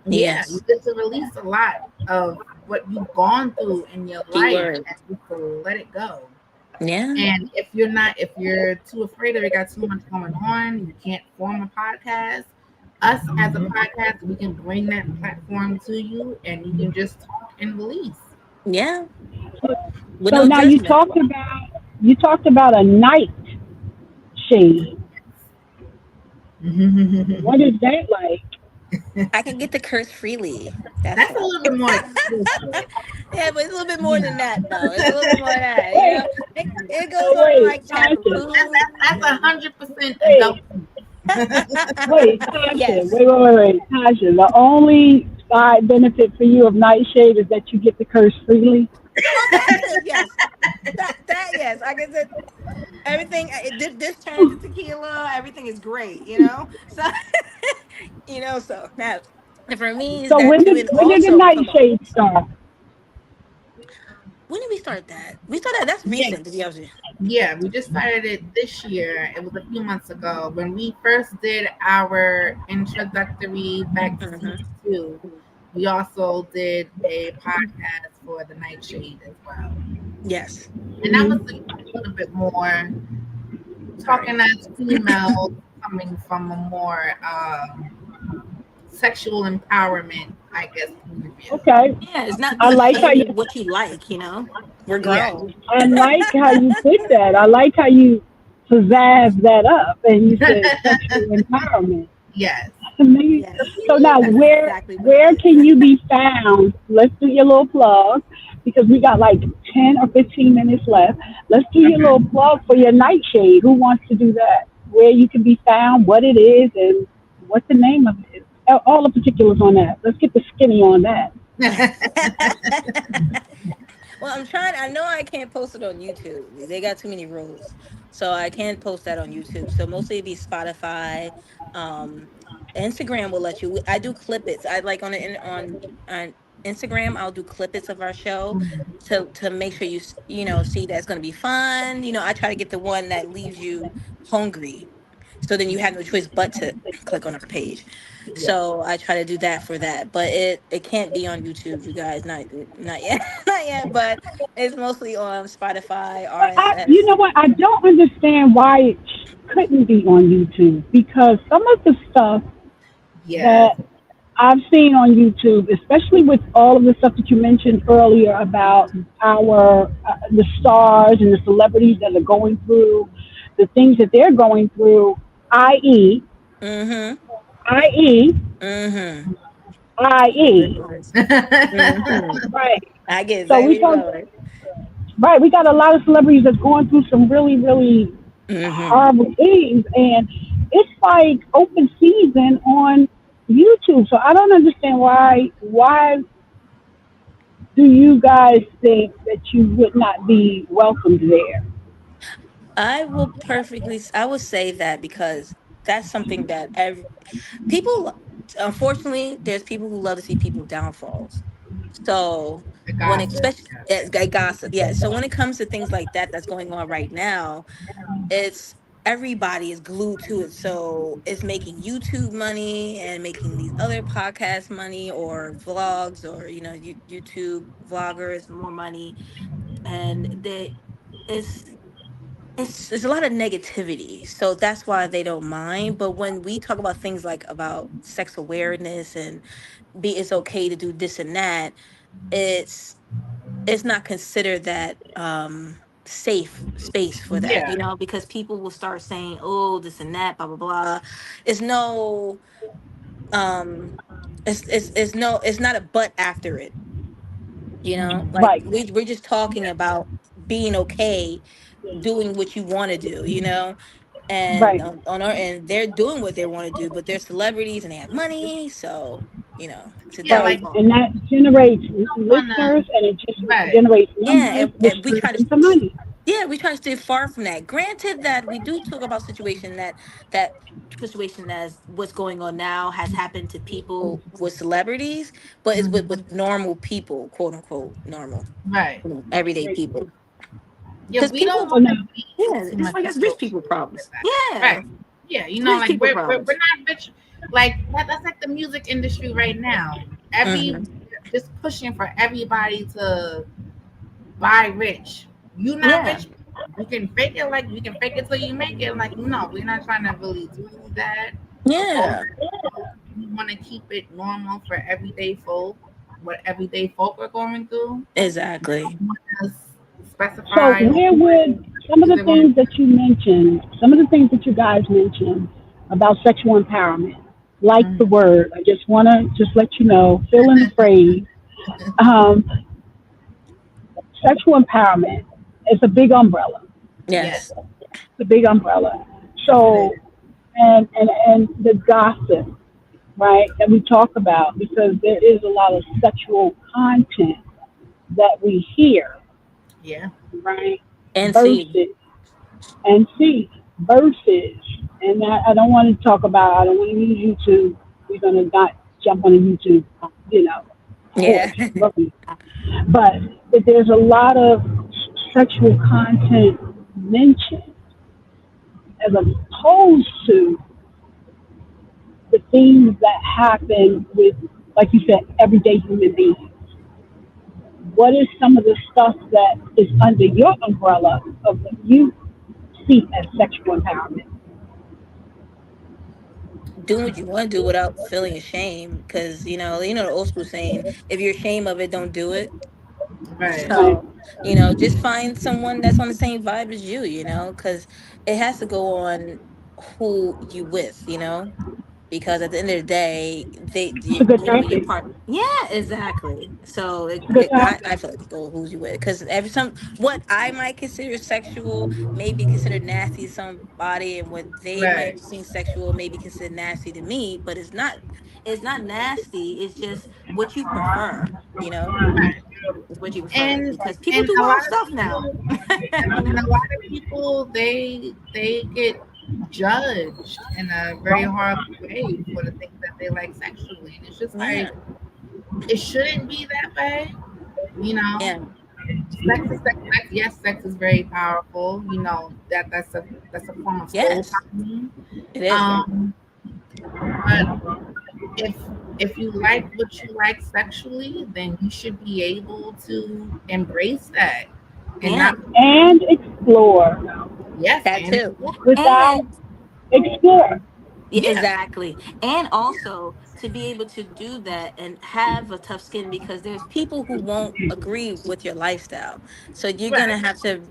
Speaker 3: Yeah, you
Speaker 1: Yes,
Speaker 3: get to release a lot of what you've gone through in your life
Speaker 1: keyword.
Speaker 3: and you can let it go.
Speaker 1: Yeah,
Speaker 3: And if you're too afraid or you got too much going on, you can't form a podcast. Us as a podcast, we can bring that platform to you and you can just talk and release.
Speaker 1: yeah,
Speaker 2: So,
Speaker 1: with
Speaker 2: so
Speaker 1: no
Speaker 2: now
Speaker 1: judgment.
Speaker 2: you talked about a night shade. What is that like?
Speaker 1: I can get to curse freely. That's
Speaker 3: That's a
Speaker 1: all.
Speaker 3: little bit more explicit.
Speaker 1: Yeah, but it's a little bit more
Speaker 3: Yeah.
Speaker 1: than that, though. It's a little bit more than that.
Speaker 2: Wait,
Speaker 1: It
Speaker 2: so
Speaker 1: goes on
Speaker 2: wait,
Speaker 1: like
Speaker 2: Tasha,
Speaker 1: taboos
Speaker 3: That's a
Speaker 1: and
Speaker 3: 100%
Speaker 2: wait,
Speaker 3: adult.
Speaker 2: wait, Tasha,
Speaker 1: yes.
Speaker 2: wait, Tasha. The only side benefit for you of nightshade is that you get to curse freely.
Speaker 1: Oh, that too. Yes, that yes. I guess it. Everything. It did this turn into tequila. Everything is great. So So now, for me, is
Speaker 2: So
Speaker 1: that too. And
Speaker 2: when did the
Speaker 1: also, hold on.
Speaker 2: nightshade start?
Speaker 1: When did we start that? We started. That's
Speaker 3: Yeah,
Speaker 1: recent, to be honest with
Speaker 3: yeah, we just started it this year. It was a few months ago when we first did our introductory back to
Speaker 1: you.
Speaker 3: season two. We also did a podcast for the Nightshade as well,
Speaker 1: Yes.
Speaker 3: and that was
Speaker 2: Hmm.
Speaker 3: a little bit more
Speaker 1: Sorry.
Speaker 3: talking as females coming from a more sexual empowerment, I guess, point of view.
Speaker 2: Okay,
Speaker 1: Yeah, it's not
Speaker 2: I
Speaker 1: being
Speaker 2: like how
Speaker 1: scared
Speaker 2: you
Speaker 1: of what you like. We're
Speaker 3: Yeah,
Speaker 1: grown.
Speaker 2: I like how you put that. I like how you pizzazz that up and you said sexual empowerment.
Speaker 3: yes.
Speaker 2: Amazing.
Speaker 1: Yes.
Speaker 2: So now
Speaker 1: That's exactly what it
Speaker 2: where
Speaker 1: is.
Speaker 2: can you be found? Let's do your little plug because we got like 10 or 15 minutes left. Let's do your
Speaker 3: Okay.
Speaker 2: little plug for your nightshade. Who wants to do that? Where you can be found, what it is, and what the name of it is. All the particulars on that. Let's get the skinny on that.
Speaker 1: Well, I'm trying. I know I can't post it on YouTube. They got too many rules, so I can't post that on YouTube. So mostly it'd be Spotify. Um, Instagram will let you. I do clip it. I like on Instagram. I'll do clip its of our show to make sure see that it's gonna be fun. I try to get the one that leaves you hungry, so then you have no choice but to click on our page.
Speaker 3: Yeah.
Speaker 1: So I try to do that for that, but it can't be on YouTube, you guys. Not yet, not yet. But it's mostly on Spotify,
Speaker 2: But you
Speaker 1: RSS.
Speaker 2: know what? I don't understand why it couldn't be on YouTube because some of the stuff
Speaker 3: Yes.
Speaker 2: that I've seen on YouTube, especially with all of the stuff that you mentioned earlier about our the stars and the celebrities that are going through the things that they're going through, i.e.,
Speaker 1: Mm-hmm.
Speaker 2: i.e.,
Speaker 1: Mm-hmm.
Speaker 2: i.e.,
Speaker 1: Mm-hmm.
Speaker 2: right.
Speaker 1: I get
Speaker 2: So we
Speaker 1: exactly
Speaker 2: talk,
Speaker 1: what you're
Speaker 2: right. We got a lot of celebrities that's going through some really, really
Speaker 1: going. Mm-hmm.
Speaker 2: horrible things, and it's like open season on. YouTube. So I don't understand why do you guys think that you would not be welcomed there?
Speaker 1: I would say that because that's something that people, unfortunately, there's people who love to see people downfalls. So
Speaker 3: The
Speaker 1: when
Speaker 3: gossip.
Speaker 1: especially gossip, yeah. So when it comes to things like that that's going on right now, it's everybody is glued to it. So it's making YouTube money and making these other podcast money or vlogs or YouTube vloggers more money, and it's it's a lot of negativity. So that's why they don't mind. But when we talk about things like about sex awareness and it's okay to do this and that, it's it's not considered that safe space for that,
Speaker 3: Yeah.
Speaker 1: because people will start saying, oh, this and that, blah blah blah. It's no um it's not a but after it, like
Speaker 2: Right,
Speaker 1: we're just talking about being okay doing what you want to do, and
Speaker 2: right,
Speaker 1: on our end they're doing what they want to do, but they're celebrities and they have money, so it's a
Speaker 3: Yeah, like
Speaker 2: right.
Speaker 3: you
Speaker 1: downfall.
Speaker 2: And that generates
Speaker 3: don't wanna
Speaker 2: listeners, and it just
Speaker 3: right.
Speaker 2: generates
Speaker 1: Yeah,
Speaker 2: numbers, which
Speaker 1: and we try
Speaker 2: brings
Speaker 1: to
Speaker 2: in some money.
Speaker 1: we try to stay far from that. Granted that we do talk about that situation as what's going on now has happened to people with celebrities, but it's with
Speaker 3: Mhm.
Speaker 1: normal people, quote unquote normal,
Speaker 3: Right.
Speaker 1: everyday people.
Speaker 3: Yeah,
Speaker 1: Because
Speaker 3: we don't
Speaker 1: people,
Speaker 2: So
Speaker 3: want to
Speaker 2: now,
Speaker 3: be
Speaker 1: yeah,
Speaker 3: too
Speaker 1: it's
Speaker 3: much
Speaker 1: like
Speaker 3: of
Speaker 1: it's rich
Speaker 3: those
Speaker 1: people
Speaker 3: like
Speaker 1: problems.
Speaker 3: that.
Speaker 1: Yeah,
Speaker 3: Right. Yeah,
Speaker 1: it's rich
Speaker 3: like
Speaker 1: people
Speaker 3: we're
Speaker 1: problems.
Speaker 3: not rich. Like that's like the music industry right now.
Speaker 1: Hmm.
Speaker 3: Just pushing for everybody to buy rich. You not
Speaker 1: Yeah,
Speaker 3: rich. You can fake it like you can fake it till you make it. Like no, we're not trying to really do that. Oppose
Speaker 1: yeah,
Speaker 3: it. We want to keep it normal for everyday folk. What everyday folk are going through.
Speaker 1: exactly.
Speaker 3: As
Speaker 2: so
Speaker 3: specified on
Speaker 2: where would some of
Speaker 3: is
Speaker 2: the
Speaker 3: it going
Speaker 2: things that you mentioned, some of the things that you guys mentioned about sexual empowerment, like the
Speaker 3: mm-hmm.
Speaker 2: word, I just want to just let you know, fill in the phrase. Um, Sexual empowerment is a big umbrella.
Speaker 3: Yes,
Speaker 1: Yes,
Speaker 2: It's a big umbrella.
Speaker 3: yes it is.
Speaker 2: So, and the gossip, right, that we talk about, because there is a lot of sexual content that we hear,
Speaker 3: Yeah.
Speaker 2: right,
Speaker 1: and see.
Speaker 2: versus, and see, versus, and I don't want to talk about, I don't want to use YouTube. We're going to not jump on a YouTube, you know,
Speaker 1: Yeah,
Speaker 2: horse. But there's a lot of sexual content mentioned as opposed to the things that happen with, like you said, everyday human beings. What is some of the stuff that is under your umbrella of what you see as sexual empowerment?
Speaker 1: doing what you want to do without feeling ashamed, because the old school saying, if you're ashamed of it, don't do it.
Speaker 3: Right.
Speaker 2: Right.
Speaker 1: So, just find someone that's on the same vibe as you, because it has to go on who you with, because at the end of the day,
Speaker 2: It's a good
Speaker 1: your
Speaker 2: topic.
Speaker 1: part. Yeah, exactly. So
Speaker 2: It's a good
Speaker 1: I
Speaker 2: topic.
Speaker 1: feel like it go who's you with, because what I might consider sexual may be considered nasty to somebody, and what they
Speaker 3: Right.
Speaker 1: might seem sexual may be considered nasty to me. But it's not nasty. It's just what you prefer. You know,
Speaker 3: Right.
Speaker 1: it's what you prefer,
Speaker 3: And
Speaker 1: because people
Speaker 3: and
Speaker 1: do
Speaker 3: a lot
Speaker 1: wild
Speaker 3: of
Speaker 1: stuff now.
Speaker 3: people
Speaker 1: you
Speaker 3: and
Speaker 1: know.
Speaker 3: a lot of people they get judged in a very horrible way for the things that they like sexually. And it's just
Speaker 1: Yeah.
Speaker 3: like it shouldn't be that way. You know,
Speaker 1: Yeah.
Speaker 3: sex is sex. Yes, sex is very powerful. You know that's a form of soul
Speaker 1: Yes,
Speaker 3: power.
Speaker 1: it is.
Speaker 3: Um, but if if you like what you like sexually, then you should be able to embrace that and
Speaker 1: Yeah.
Speaker 3: not
Speaker 2: And explore
Speaker 3: yes
Speaker 1: That
Speaker 3: and
Speaker 1: too.
Speaker 3: explore.
Speaker 2: without
Speaker 1: And
Speaker 2: explore.
Speaker 1: yeah,
Speaker 3: Yeah,
Speaker 1: exactly. And also to be able to do that and have a tough skin, because there's people who won't agree with your lifestyle. So you're going to
Speaker 3: right.
Speaker 1: have to,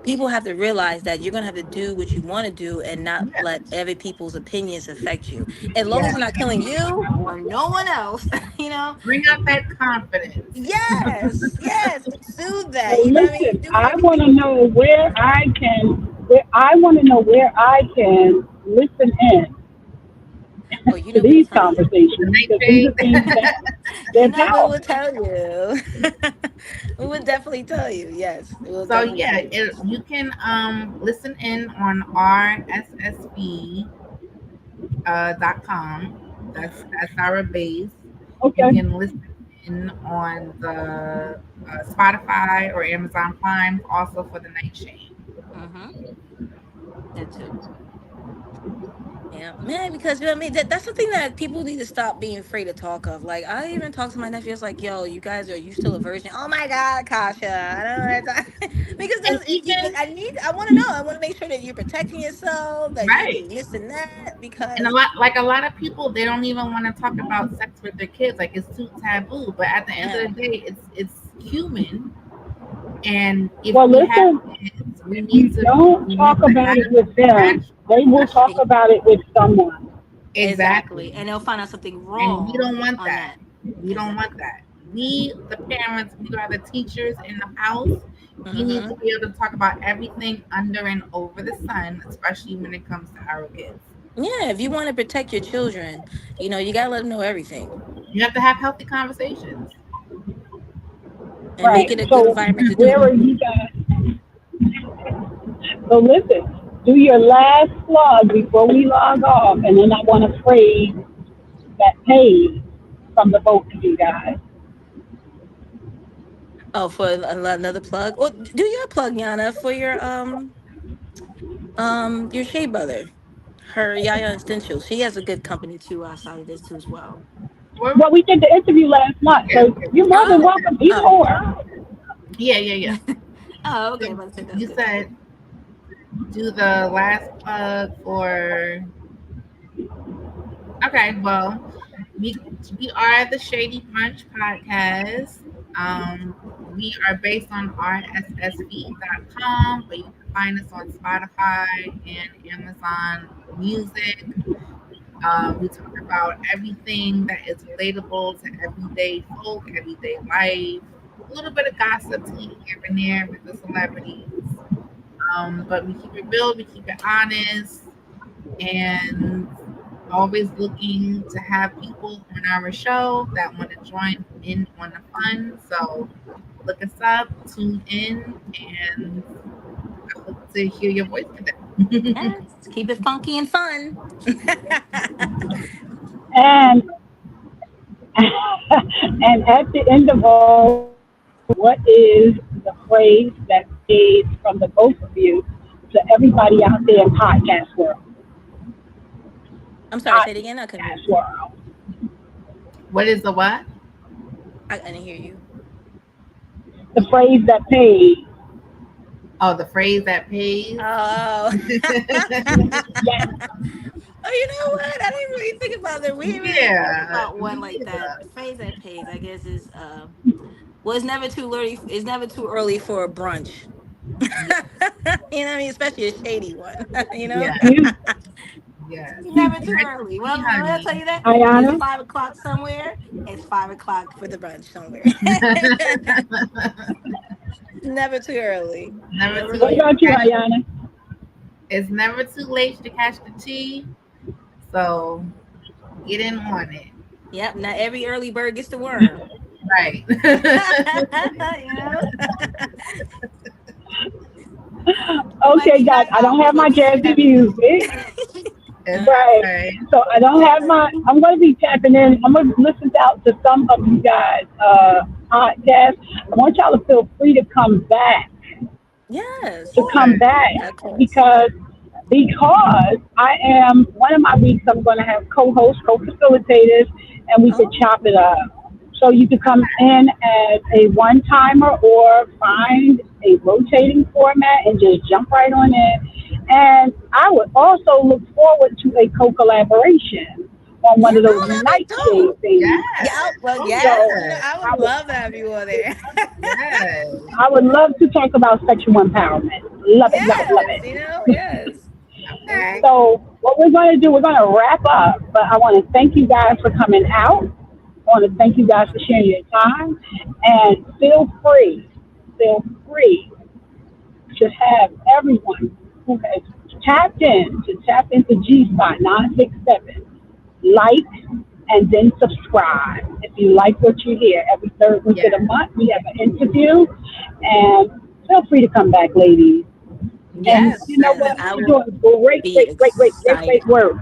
Speaker 1: people have to realize that you're going to have to do what you want to do and not
Speaker 3: Yeah,
Speaker 1: let every people's opinions affect you. As long as
Speaker 2: Yes.
Speaker 1: it's not killing you or no one else, you know?
Speaker 3: bring out that confidence.
Speaker 1: Yes, yes, soothe that.
Speaker 2: Well,
Speaker 1: You know what I mean?
Speaker 2: listen,
Speaker 1: Do
Speaker 2: I want to
Speaker 1: everything.
Speaker 2: know where I can, where I want to know where I can listen in
Speaker 1: Oh, you
Speaker 2: to
Speaker 1: know we'll
Speaker 2: these
Speaker 1: tell you.
Speaker 3: The
Speaker 2: conversations because these are
Speaker 3: nightshade.
Speaker 2: things that
Speaker 1: You
Speaker 2: they're
Speaker 1: know we will
Speaker 2: powerful.
Speaker 1: tell you. We would definitely tell you. Yes, we will
Speaker 3: So
Speaker 1: definitely
Speaker 3: yeah,
Speaker 1: tell you.
Speaker 3: you can listen in on rssb .com. That's our base. You
Speaker 2: Okay.
Speaker 3: can listen in on the Spotify or Amazon Prime, also for the Nightshade.
Speaker 1: Mm-hmm. That too. Yeah, man, because you know what I mean. That's the thing that people need to stop being afraid to talk of. Like, I even talk to my nephews, like, "Yo, you guys are you still a virgin?" Oh my God, Kasha, I don't know what to because
Speaker 3: And
Speaker 1: there's
Speaker 3: even
Speaker 1: I want to know. I want to make sure that you're protecting yourself, that you
Speaker 3: right,
Speaker 1: do this and that,
Speaker 3: and
Speaker 1: because
Speaker 3: a lot of people, they don't even want to talk about sex with their kids, like it's too taboo. But at the end of
Speaker 1: yeah,
Speaker 3: the day, it's human, and if
Speaker 2: Well,
Speaker 3: we have
Speaker 2: listen,
Speaker 3: kids,
Speaker 2: if you
Speaker 3: we
Speaker 2: don't
Speaker 3: need
Speaker 2: talk
Speaker 3: to
Speaker 2: about
Speaker 3: have
Speaker 2: it with them,
Speaker 3: compassion.
Speaker 2: they will talk about it with someone.
Speaker 1: exactly,
Speaker 3: Exactly.
Speaker 1: and they'll find out something
Speaker 3: And we
Speaker 1: wrong
Speaker 3: don't want
Speaker 1: on
Speaker 3: that.
Speaker 1: that.
Speaker 3: We don't want
Speaker 1: Exactly.
Speaker 3: that. We, the parents, we are the teachers in the house. We need to
Speaker 1: Hmm.
Speaker 3: be able to talk about everything under and over the sun, especially when it comes to our kids.
Speaker 1: Yeah, if you want to protect your children, you gotta let them know everything
Speaker 3: You have to have healthy conversations.
Speaker 1: and make
Speaker 2: Right.
Speaker 1: it a good
Speaker 2: So
Speaker 1: environment to do
Speaker 2: where
Speaker 1: it.
Speaker 2: are you guys? So listen, do your last plug before we log off, and then I want a phrase that pays from the both of you guys.
Speaker 1: Oh, for another plug. Well, do your plug, Yana, for your Shea Brother, her Yaya Essentials. She has a good company too outside of this too as well.
Speaker 3: Well,
Speaker 2: Well, we did the interview last month,
Speaker 3: yeah,
Speaker 2: so you're more than
Speaker 1: Oh,
Speaker 2: welcome. Either
Speaker 1: oh,
Speaker 2: or.
Speaker 3: yeah.
Speaker 1: oh. Okay,
Speaker 3: So
Speaker 1: let's say that's
Speaker 3: you
Speaker 1: good too.
Speaker 3: said do the last plug for. Okay, well, we we are the Shady Brunch podcast. Um, we are based on rssb.com, but you can find us on Spotify and Amazon Music. We talk about everything that is relatable to everyday folk, everyday life. A little bit of gossip tea here and there with the celebrities. But we keep it real, we keep it honest, and always looking to have people on our show that want to join in on the fun. So look us up, tune in, and I hope to hear your voice today.
Speaker 1: Yes, keep it funky and fun.
Speaker 2: And and at the end of all of this, what is the phrase that stays from the both of you to everybody out there in podcast world?
Speaker 1: I'm sorry. Say it again. I couldn't hear
Speaker 2: Podcast
Speaker 1: you.
Speaker 2: world.
Speaker 3: What is the what?
Speaker 1: I didn't hear you.
Speaker 2: The phrase that pays.
Speaker 3: Oh, the phrase that pays.
Speaker 1: Oh.
Speaker 2: Yes.
Speaker 1: Oh, you know what? I didn't really think about that. We didn't really think
Speaker 3: Yeah,
Speaker 1: about one
Speaker 3: me
Speaker 1: like that.
Speaker 3: either.
Speaker 1: The phrase that pays, I guess, is well, it's never too early. It's never too early for a brunch.
Speaker 3: Yeah,
Speaker 1: You know what I mean? Especially a shady one. You know,
Speaker 3: yeah,
Speaker 2: You,
Speaker 3: yes.
Speaker 1: never too
Speaker 3: Next
Speaker 1: early.
Speaker 3: tea,
Speaker 1: When I tell
Speaker 3: honey.
Speaker 1: you that it's
Speaker 2: Ayana.
Speaker 1: 5 o'clock somewhere, it's 5 o'clock for the brunch somewhere. Never too early.
Speaker 3: Never
Speaker 1: Never
Speaker 3: too
Speaker 2: What
Speaker 3: late
Speaker 1: too
Speaker 3: to
Speaker 2: about
Speaker 1: early.
Speaker 2: you,
Speaker 3: catch.
Speaker 2: Ayana?
Speaker 3: It's never too late to catch the tea. So get in on it.
Speaker 1: Yep. Not every early bird gets the worm.
Speaker 3: Right.
Speaker 1: You know, you might
Speaker 2: Okay,
Speaker 1: be
Speaker 2: guys,
Speaker 1: night
Speaker 2: I
Speaker 1: owl
Speaker 2: don't have
Speaker 1: before
Speaker 2: my
Speaker 1: you see
Speaker 2: jazzy
Speaker 1: heaven.
Speaker 2: music.
Speaker 3: It's
Speaker 2: Right.
Speaker 3: all right.
Speaker 2: So I don't have my. I'm going to be tapping in. I'm going to listen out to some of you guys' podcasts. I want y'all to feel free to come back. To
Speaker 1: Yes,
Speaker 2: come
Speaker 3: Sure.
Speaker 2: back
Speaker 1: of course.
Speaker 2: because I am one of my weeks. I'm going to have co-hosts, co-facilitators, and we could
Speaker 1: Oh,
Speaker 2: chop it up. So you could come in as a one timer or find a rotating format and just jump right on in. And I would also look forward to a co collaboration on
Speaker 1: yeah.
Speaker 2: one of those
Speaker 1: Oh, that'd be
Speaker 2: nightshade
Speaker 1: dope.
Speaker 2: things.
Speaker 1: Yeah.
Speaker 3: Yes.
Speaker 1: Well,
Speaker 3: Oh
Speaker 1: yes.
Speaker 2: So
Speaker 3: yes.
Speaker 1: I
Speaker 2: I
Speaker 1: would
Speaker 2: would,
Speaker 1: love to have you on there.
Speaker 3: Yes.
Speaker 2: I would love to talk about sexual empowerment. Love it, love it, love
Speaker 1: Yes.
Speaker 2: it.
Speaker 1: Yes.
Speaker 3: Okay.
Speaker 2: So what we're going to do, we're going to wrap up, but I want to thank you guys for coming out. I want to thank you guys for sharing your time, and feel free to have everyone who has tapped in to tap into G Spot 967. like, and then subscribe. If you like what you hear, every third week of the
Speaker 3: Yes.
Speaker 2: month, we have an interview. And feel free to come back, ladies. And
Speaker 3: Yes,
Speaker 2: you know
Speaker 1: Yes,
Speaker 2: what?
Speaker 1: I
Speaker 2: You're
Speaker 1: will
Speaker 2: doing great,
Speaker 1: be
Speaker 2: great, great, great, great, great
Speaker 1: excited.
Speaker 2: work.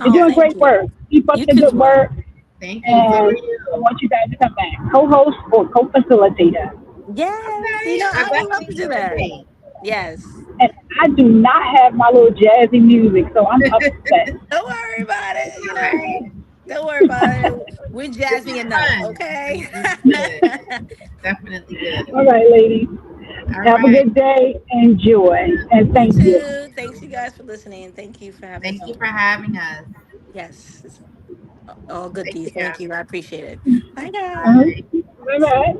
Speaker 2: You're
Speaker 1: Oh,
Speaker 2: doing
Speaker 1: thank
Speaker 2: great
Speaker 1: you.
Speaker 2: work. Keep up
Speaker 1: You
Speaker 2: the
Speaker 1: too as
Speaker 2: good
Speaker 1: well.
Speaker 2: work.
Speaker 3: thank you. So are
Speaker 2: And I
Speaker 3: you.
Speaker 2: want you guys to come back. Co-host or co-facilitator.
Speaker 1: Yes,
Speaker 3: Okay, I
Speaker 1: I would love
Speaker 3: definitely
Speaker 1: to do that.
Speaker 3: facilitate.
Speaker 1: Yes.
Speaker 2: And I do not have my little jazzy music, so I'm upset.
Speaker 1: Don't worry about it.
Speaker 3: All right.
Speaker 1: Don't worry about it. We're
Speaker 3: This
Speaker 1: jazzy
Speaker 3: was
Speaker 1: enough,
Speaker 3: fun.
Speaker 1: okay?
Speaker 3: This is good. Definitely good.
Speaker 2: All right, ladies.
Speaker 3: All
Speaker 2: Have a
Speaker 3: right.
Speaker 2: good day. Enjoy. And
Speaker 1: You
Speaker 2: thank you.
Speaker 1: too. Thanks, you guys, for listening. Thank you for having us
Speaker 3: Thank you
Speaker 1: on.
Speaker 3: for having us.
Speaker 1: Yes, it's all good
Speaker 3: Take
Speaker 1: deeds. Thank
Speaker 3: care.
Speaker 1: you. I appreciate it. Bye, guys.
Speaker 2: Uh-huh.
Speaker 3: Bye.
Speaker 2: Bye bye.